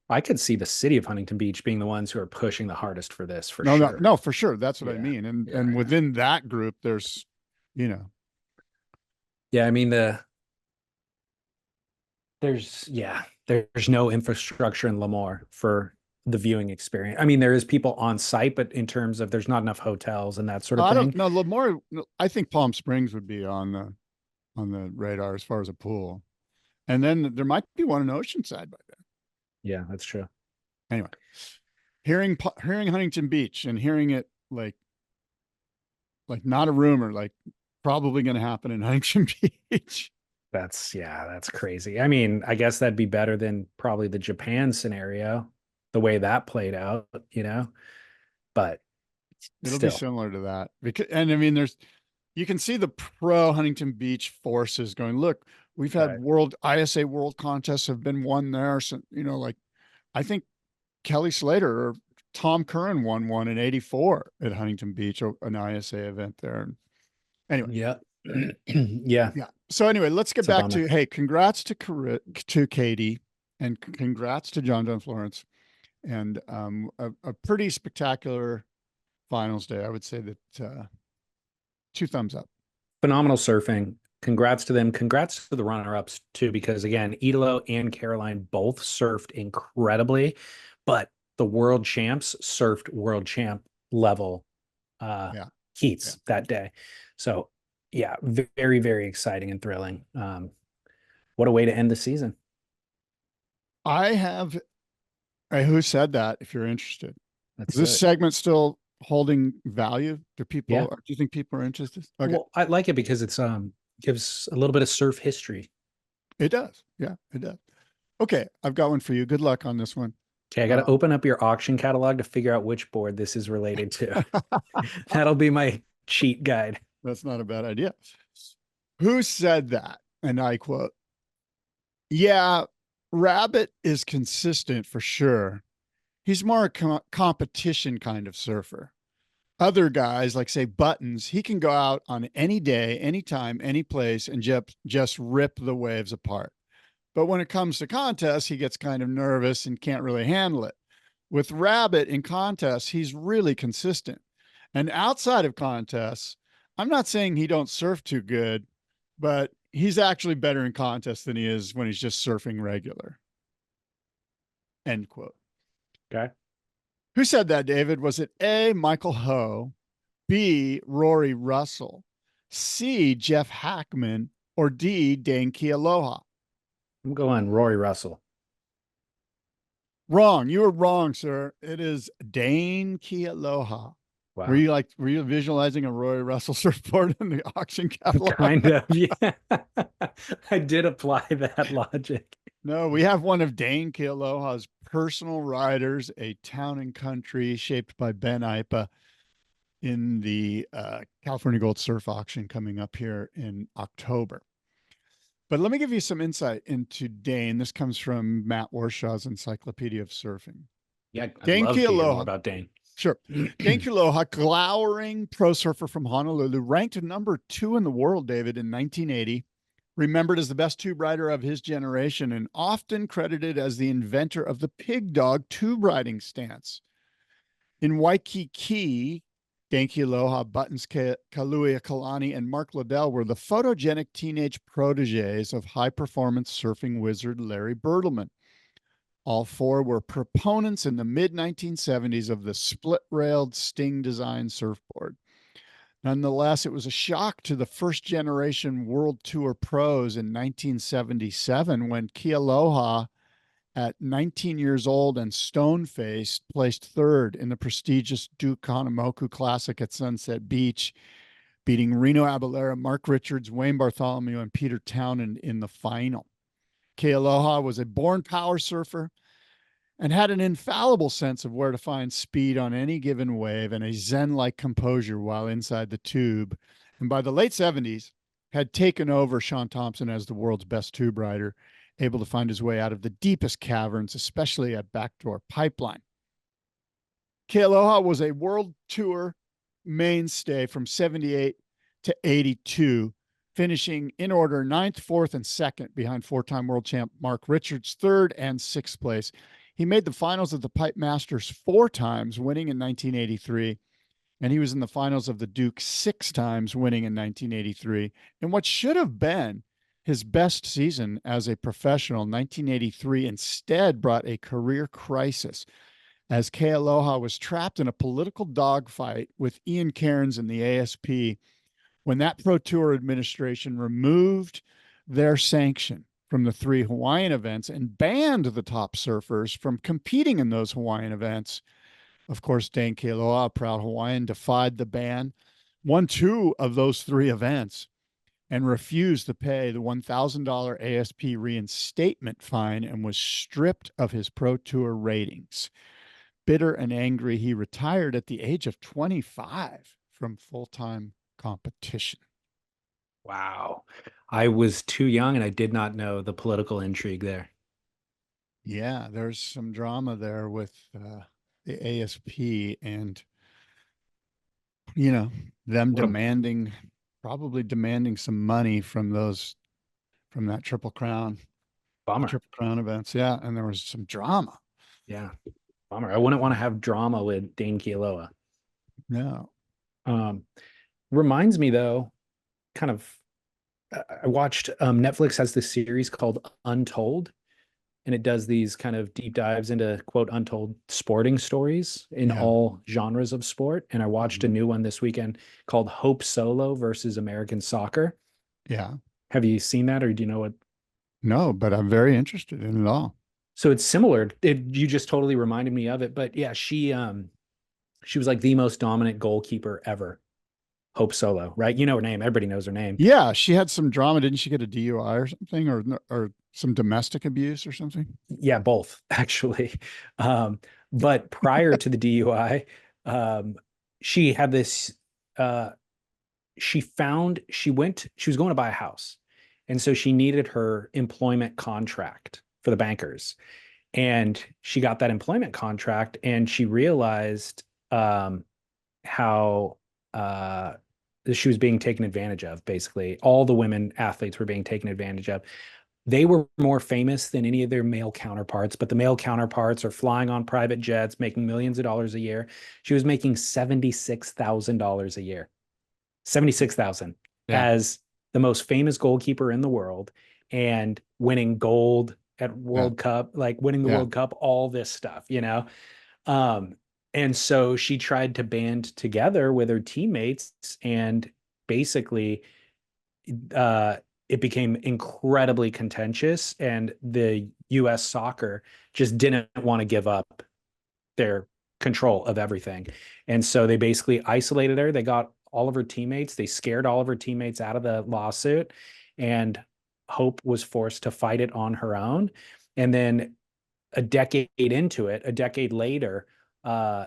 I could see the city of Huntington Beach being the ones who are pushing the hardest for this, for sure. sure. No, for sure. That's what I mean. And within that group, there's, Yeah, I mean, there's no infrastructure in Lemoore for the viewing experience. I mean, there is people on site, but in terms of there's not enough hotels and that sort of thing. I don't know. Lemoore, I think Palm Springs would be on the radar as far as a pool. And then there might be one in Oceanside by then. Yeah, that's true. Anyway, hearing Huntington Beach and hearing it like not a rumor, like probably going to happen in Huntington Beach. That's crazy. I mean, I guess that'd be better than probably the Japan scenario, the way that played out, but It'll still. be similar to that. And I mean, you can see the pro Huntington Beach forces going, look, we've had ISA world contests have been won there. So, I think Kelly Slater or Tom Curran won one in '84 at Huntington Beach, an ISA event there. Anyway. Yeah. Yeah. So anyway, let's get back to, hey, congrats to Katie and congrats to John Florence, and a pretty spectacular finals day. I would say that 2 thumbs up. Phenomenal surfing. Congrats to them. Congrats to the runner-ups too, because again, Italo and Caroline both surfed incredibly, but the world champs surfed world champ level heats that day. So yeah, very, very exciting and thrilling. What a way to end the season. Who said that, if you're interested? Is this segment still holding value? Do you think people are interested? Okay. Well, I like it because it's gives a little bit of surf history. It does. Yeah, it does. Okay, I've got one for you. Good luck on this one. Okay, I got to open up your auction catalog to figure out which board this is related to. That'll be my cheat guide. That's not a bad idea. Who said that? And I quote, "Yeah, Rabbit is consistent for sure. He's more a competition kind of surfer. Other guys, like say Buttons, he can go out on any day, anytime, any place, and just rip the waves apart. But when it comes to contests, he gets kind of nervous and can't really handle it. With Rabbit in contests, he's really consistent. And outside of contests, I'm not saying he don't surf too good, but he's actually better in contests than he is when he's just surfing regular." End quote. Okay. Who said that, David? Was it A, Michael Ho, B, Rory Russell, C, Jeff Hackman, or D, Dane Keoloha? I'm going Rory Russell. Wrong. You were wrong, sir. It is Dane Keoloha. Wow. Were you visualizing a Rory Russell surfboard in the auction catalog? Kind of, yeah. I did apply that logic. No, we have one of Dane Keoloha's personal riders, a town and country shaped by Ben Ipa in the California Gold Surf Auction coming up here in October. But let me give you some insight into Dane. This comes from Matt Warshaw's Encyclopedia of Surfing. Yeah, I'd love to hear more about Dane. Sure. Dane Keoloha, glowering pro surfer from Honolulu, ranked number 2 in the world, David, in 1980. Remembered as the best tube rider of his generation and often credited as the inventor of the pig dog tube riding stance. In Waikiki, Dane Keoloha, Buttons Kaluuya Kalani, and Mark Liddell were the photogenic teenage proteges of high-performance surfing wizard Larry Bertlemann. All 4 were proponents in the mid-1970s of the split-railed Sting design surfboard. Nonetheless, it was a shock to the first-generation World Tour pros in 1977 when Keoloha, at 19 years old and stone-faced, placed 3rd in the prestigious Duke Kahanamoku Classic at Sunset Beach, beating Reno Abalera, Mark Richards, Wayne Bartholomew, and Peter Townend in the final. Keoloha was a born power surfer and had an infallible sense of where to find speed on any given wave and a zen-like composure while inside the tube. And by the late 70s, had taken over Sean Thompson as the world's best tube rider, able to find his way out of the deepest caverns, especially at Backdoor Pipeline. Keoloha was a world tour mainstay from 78 to 82, finishing in order 9th, 4th, and 2nd behind 4-time world champ Mark Richards, 3rd and 6th place. He made the finals of the Pipe Masters 4 times, winning in 1983, and he was in the finals of the Duke 6 times, winning in 1983. And what should have been his best season as a professional, 1983, instead brought a career crisis as Keoloha was trapped in a political dogfight with Ian Cairns and the ASP when that Pro Tour administration removed their sanction from the 3 Hawaiian events and banned the top surfers from competing in those Hawaiian events. Of course, Dane Keoloha, a proud Hawaiian, defied the ban, won 2 of those 3 events, and refused to pay the $1,000 ASP reinstatement fine and was stripped of his Pro Tour ratings. Bitter and angry, he retired at the age of 25 from full-time competition. Wow. I was too young and I did not know the political intrigue there. Yeah, there's some drama there with the ASP and, you know, them probably demanding some money from that Triple Crown. Bummer. Triple Crown events. Yeah. And there was some drama. Yeah. Bummer. I wouldn't want to have drama with Dane Keoloha. No. Reminds me though, kind of, I watched Netflix has this series called Untold, and it does these kind of deep dives into quote untold sporting stories in all genres of sport. And I watched a new one this weekend called Hope Solo versus American Soccer. Yeah. Have you seen that, or do you know what? No, but I'm very interested in it all. So it's similar. You just totally reminded me of it. But yeah, she was like the most dominant goalkeeper ever. Hope Solo, right? You know her name. Everybody knows her name. Yeah, she had some drama. Didn't she get a DUI or something, or some domestic abuse or something? Yeah, both actually. But prior to the DUI, she had this. She was going to buy a house, and so she needed her employment contract for the bankers, and she got that employment contract, and she realized how she was being taken advantage of. Basically, all the women athletes were being taken advantage of. They were more famous than any of their male counterparts, but the male counterparts are flying on private jets, making millions of dollars a year. She was making $76,000 a year. 76,000 as the most famous goalkeeper in the world, and winning gold at World Cup, like winning the World Cup, all this stuff, you know? And so she tried to band together with her teammates, and basically it became incredibly contentious, and the US soccer just didn't want to give up their control of everything. And so they basically isolated her. They got all of her teammates. They scared all of her teammates out of the lawsuit, and Hope was forced to fight it on her own. And then a decade later,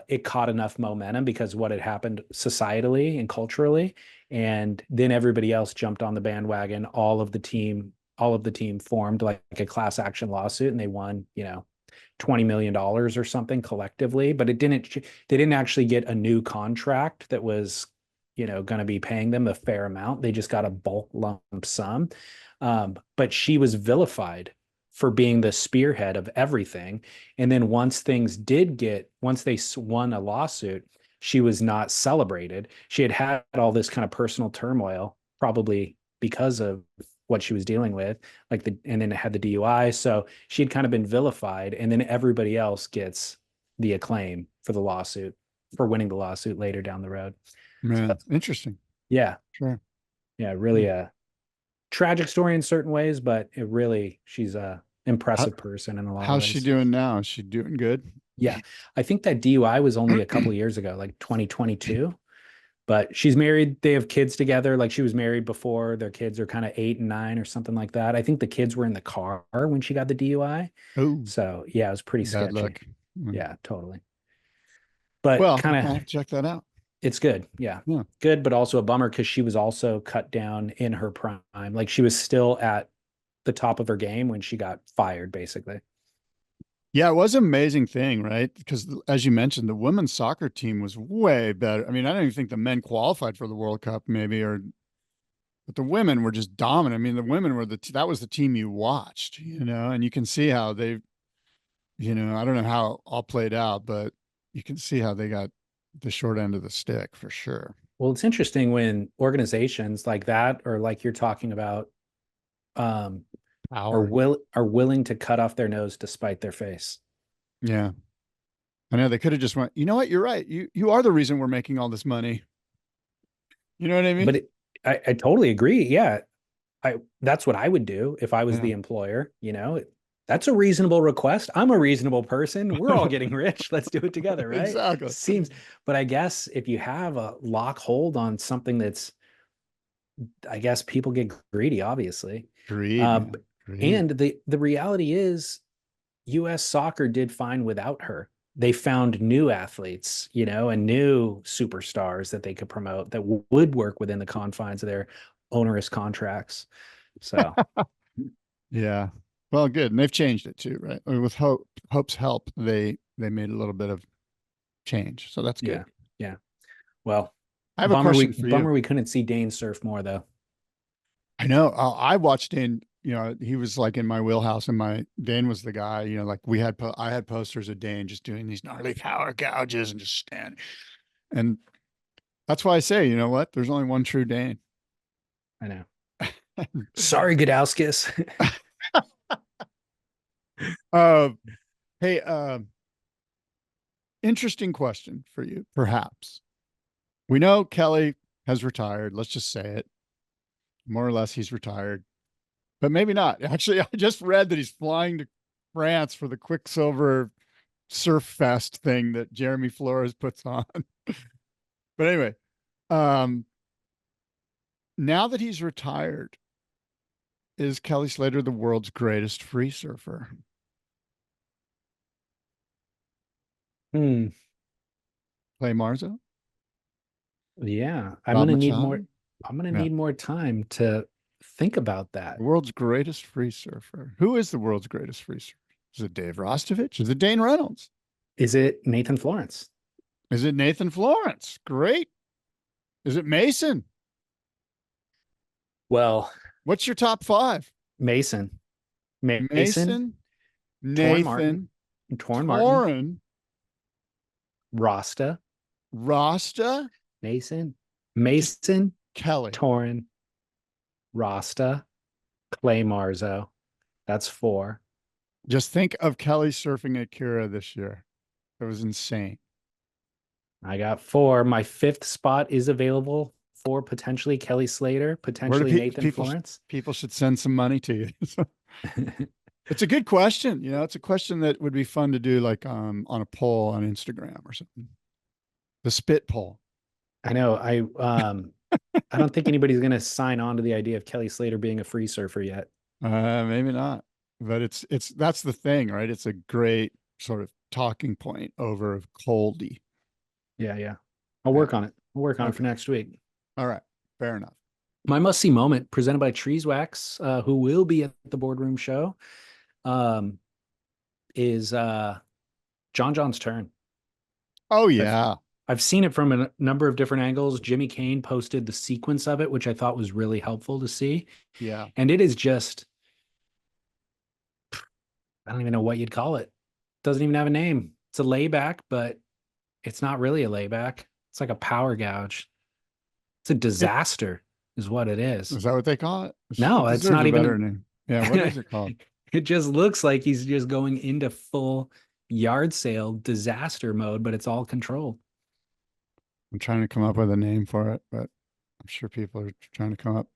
it caught enough momentum because what had happened societally and culturally. And then everybody else jumped on the bandwagon. All of the team formed like a class action lawsuit, and they won, $20 million or something collectively, but they didn't actually get a new contract that was, going to be paying them a fair amount. They just got a bulk lump sum. But she was vilified for being the spearhead of everything. And then once they won a lawsuit, she was not celebrated. She had all this kind of personal turmoil, probably because of what she was dealing with, and then it had the DUI. So she had kind of been vilified, and then everybody else gets the acclaim for the lawsuit, for winning the lawsuit later down the road. Man, so, interesting. Yeah. Sure. Yeah. Really a tragic story in certain ways, but she's a impressive person in a lot of ways. How's she doing now? Is she doing good? Yeah. I think that DUI was only a couple of years ago, like 2022. But she's married. They have kids together. Like, she was married before. Their kids are kind of 8 and 9 or something like that. I think the kids were in the car when she got the DUI. Oh, so yeah, it was pretty sketchy. Luck. Yeah, totally. But kind of check that out. It's good. Yeah. Good, but also a bummer because she was also cut down in her prime. Like, she was still at the top of her game when she got fired, basically. Yeah, it was an amazing thing, right? Because as you mentioned, the women's soccer team was way better. I mean, I don't even think the men qualified for the World Cup, but the women were just dominant. I mean, the women were that was the team you watched, and you can see how they, I don't know how it all played out, but you can see how they got the short end of the stick for sure. Well, it's interesting when organizations like that, or like you're talking about, are willing to cut off their nose to spite their face. Yeah. I know they could have just went, you know what? You're right. You are the reason we're making all this money. You know what I mean? But I totally agree. Yeah. that's what I would do if I was Yeah. the employer, That's a reasonable request. I'm a reasonable person. We're all getting rich. Let's do it together, right? Exactly. But I guess if you have a lock hold on something that's, I guess people get greedy, obviously. Greed, Uh, man. Greed. and the reality is US soccer did fine without her. They found new athletes, and new superstars that they could promote that would work within the confines of their onerous contracts. So, Yeah. Well, good. And they've changed it too, right? I mean, with Hope's help, they made a little bit of change. So that's good. yeah. Well, I have a question for you. Bummer we couldn't see Dane surf more though. I know. I watched Dane, he was like in my wheelhouse, and Dane was the guy, like I had posters of Dane just doing these gnarly power gouges and just standing. And that's why I say, you know what? There's only one true Dane. I know. Sorry, 𝐏𝐸𝐿. Hey, interesting question for you, perhaps. We know Kelly has retired. Let's just say it. More or less, he's retired, but maybe not. Actually, I just read that he's flying to France for the Quicksilver Surf Fest thing that Jeremy Flores puts on. But anyway, now that he's retired, is Kelly Slater the world's greatest free surfer? 𝐒𝐚𝐤? Yeah, I'm gonna need more. 𝐉𝐸? I'm gonna need more time to think about that. The world's greatest free surfer. Who is the world's greatest free surfer? Is it Dave Rostovich? Is it Dane Reynolds? Is it Nathan Florence? Is it Nathan Florence? Great. Is it Mason? Well, what's your top five? Mason, Nathan, Torn Martin, Rasta, Mason, Kelly, Torn, Rasta, 𝐒𝐚𝐤. That's 4. Just think of Kelly surfing at 𝐾𝐸 this year. It was insane. I got 4. My 5th spot is available for potentially Kelly Slater, potentially Nathan Florence. People should send some money to you. It's a good question. It's a question that would be fun to do, like on a poll on Instagram or something. The spit poll. I know. I don't think anybody's going to sign on to the idea of Kelly Slater being a free surfer yet. Maybe not, but that's the thing, right? It's a great sort of talking point over Coldie. Yeah. I'll work on it. I'll work on it for next week. All right. Fair enough. My must-see moment presented by 𝐶𝐚𝐜𝐿, who will be at the boardroom show, is John's turn. Oh, yeah. I've seen it from a number of different angles. Jimmy Cain posted the sequence of it, which I thought was really helpful to see. Yeah. And it is just, I don't even know what you'd call it. Doesn't even have a name. It's a layback, but it's not really a layback. It's like a power gouge. It's a disaster is what it is. Is that what they call it? No, it's not even a name. Yeah. What is it called? It just looks like he's just going into full yard sale disaster mode, but it's all controlled. I'm trying to come up with a name for it, but I'm sure people are trying to come up.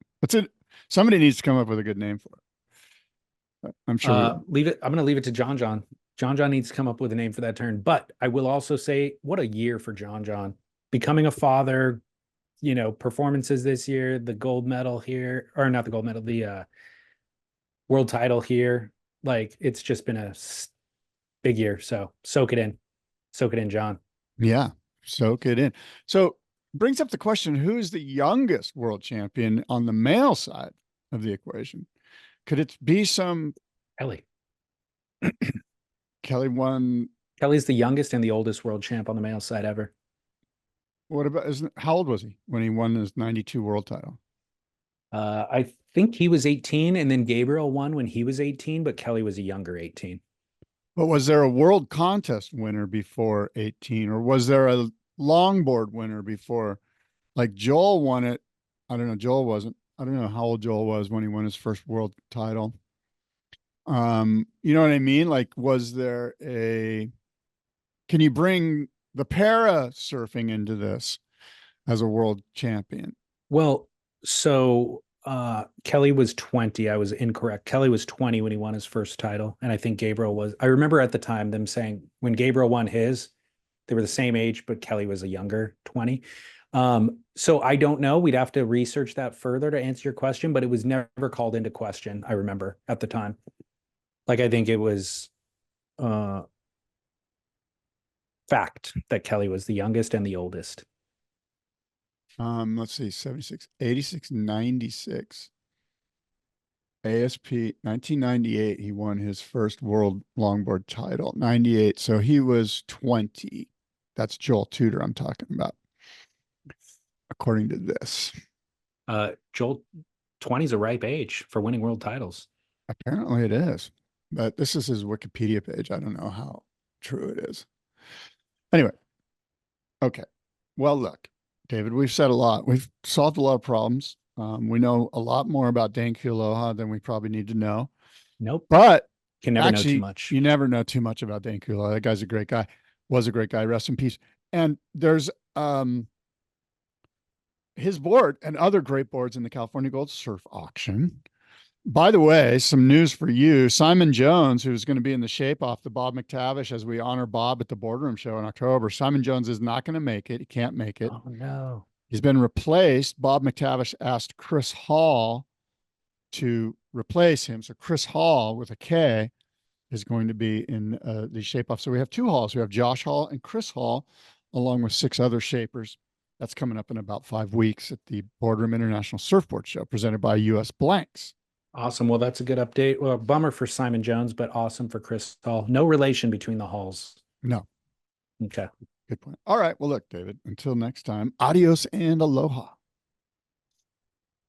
Somebody needs to come up with a good name for it. I'm sure. Leave it. I'm going to leave it to John. John needs to come up with a name for that turn. But I will also say, what a year for John. Becoming a father, performances this year, the gold medal here, or not the gold medal, the world title here. Like, it's just been a big year. So soak it in, John. Yeah. Soak it in. So brings up the question, who's the youngest world champion on the male side of the equation? Could it be some Kelly? Kelly's the youngest and the oldest world champ on the male side ever. What about, how old was he when he won his 92 world title? I think he was 18, and then Gabriel won when he was 18, but Kelly was a younger 18. But was there a world contest winner before 18, or was there a longboard winner before? Like Joel won it. I don't know. I don't know how old Joel was when he won his first world title. You know what I mean? Like, can you bring the para surfing into this as a world champion? Well, so Kelly was 20. I was incorrect. Kelly was 20 when he won his first title. And I think Gabriel was, I remember at the time them saying when Gabriel won his, they were the same age, but Kelly was a younger 20. So I don't know. We'd have to research that further to answer your question, but it was never called into question. I remember at the time. Like, I think it was fact that Kelly was the youngest and the oldest. Let's see, 76, 86, 96. ASP 1998, he won his first world longboard title. 98, so he was 20. That's Joel Tudor I'm talking about, according to this. Joel, 20 is a ripe age for winning world titles. Apparently it is, but this is his Wikipedia page. I don't know how true it is. Anyway, okay. Well, look, David, we've said a lot. We've solved a lot of problems. We know a lot more about Dane Keoloha than we probably need to know. Nope. But can never actually, know too much. You never know too much about Dane Keoloha. That guy's a great guy. Was a great guy. Rest in peace. And there's his board and other great boards in the California Gold Surf Auction. By the way, some news for you. Simon Jones, who's going to be in the shape off the Bob McTavish as we honor Bob at the Boardroom Show in October. Simon Jones is not going to make it. He can't make it. Oh, no. He's been replaced. Bob McTavish asked Chris Hall to replace him. So Chris Hall with a K is going to be in the shape off. So we have two Halls. We have Josh Hall and Chris Hall, along with 6 other shapers. That's coming up in about 5 weeks at the Boardroom International Surfboard Show presented by US Blanks. Awesome. Well, that's a good update. Well, bummer for Simon Jones, but awesome for Chris Hall. No relation between the Halls. No. Okay. Good point. All right. Well, look, David, until next time, adios and aloha.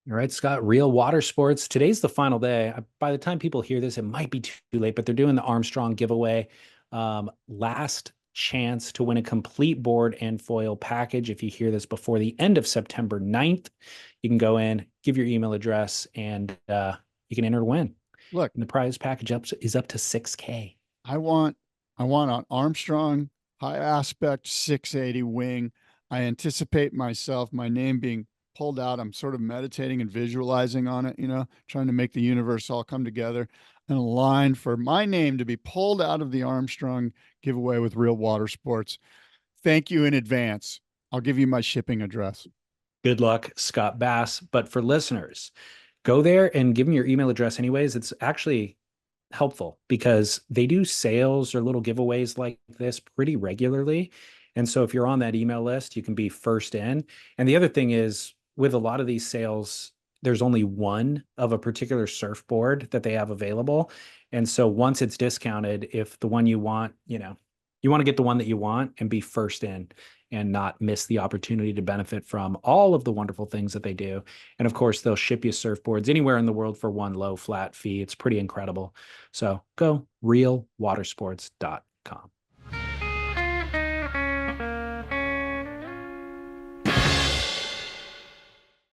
All right, Scott, Real Water Sports. Today's the final day. By the time people hear this, it might be too late, but they're doing the Armstrong giveaway. Last chance to win a complete board and foil package. If you hear this before the end of September 9th, you can go in, give your email address, and you can enter to win. Look, and the prize package is up to $6,000. I want an Armstrong high aspect 680 wing. I anticipate my name being pulled out. I'm sort of meditating and visualizing on it, trying to make the universe all come together, and a line for my name to be pulled out of the Armstrong giveaway with Real Water Sports. Thank you in advance. I'll give you my shipping address. Good luck, Scott Bass. But for listeners, go there and give them your email address anyways. It's actually helpful because they do sales or little giveaways like this pretty regularly. And so if you're on that email list, you can be first in. And the other thing is, with a lot of these sales, there's only one of a particular surfboard that they have available. And so once it's discounted, if the one you want, you want to get the one that you want and be first in and not miss the opportunity to benefit from all of the wonderful things that they do. And of course, they'll ship you surfboards anywhere in the world for one low flat fee. It's pretty incredible. So go realwatersports.com.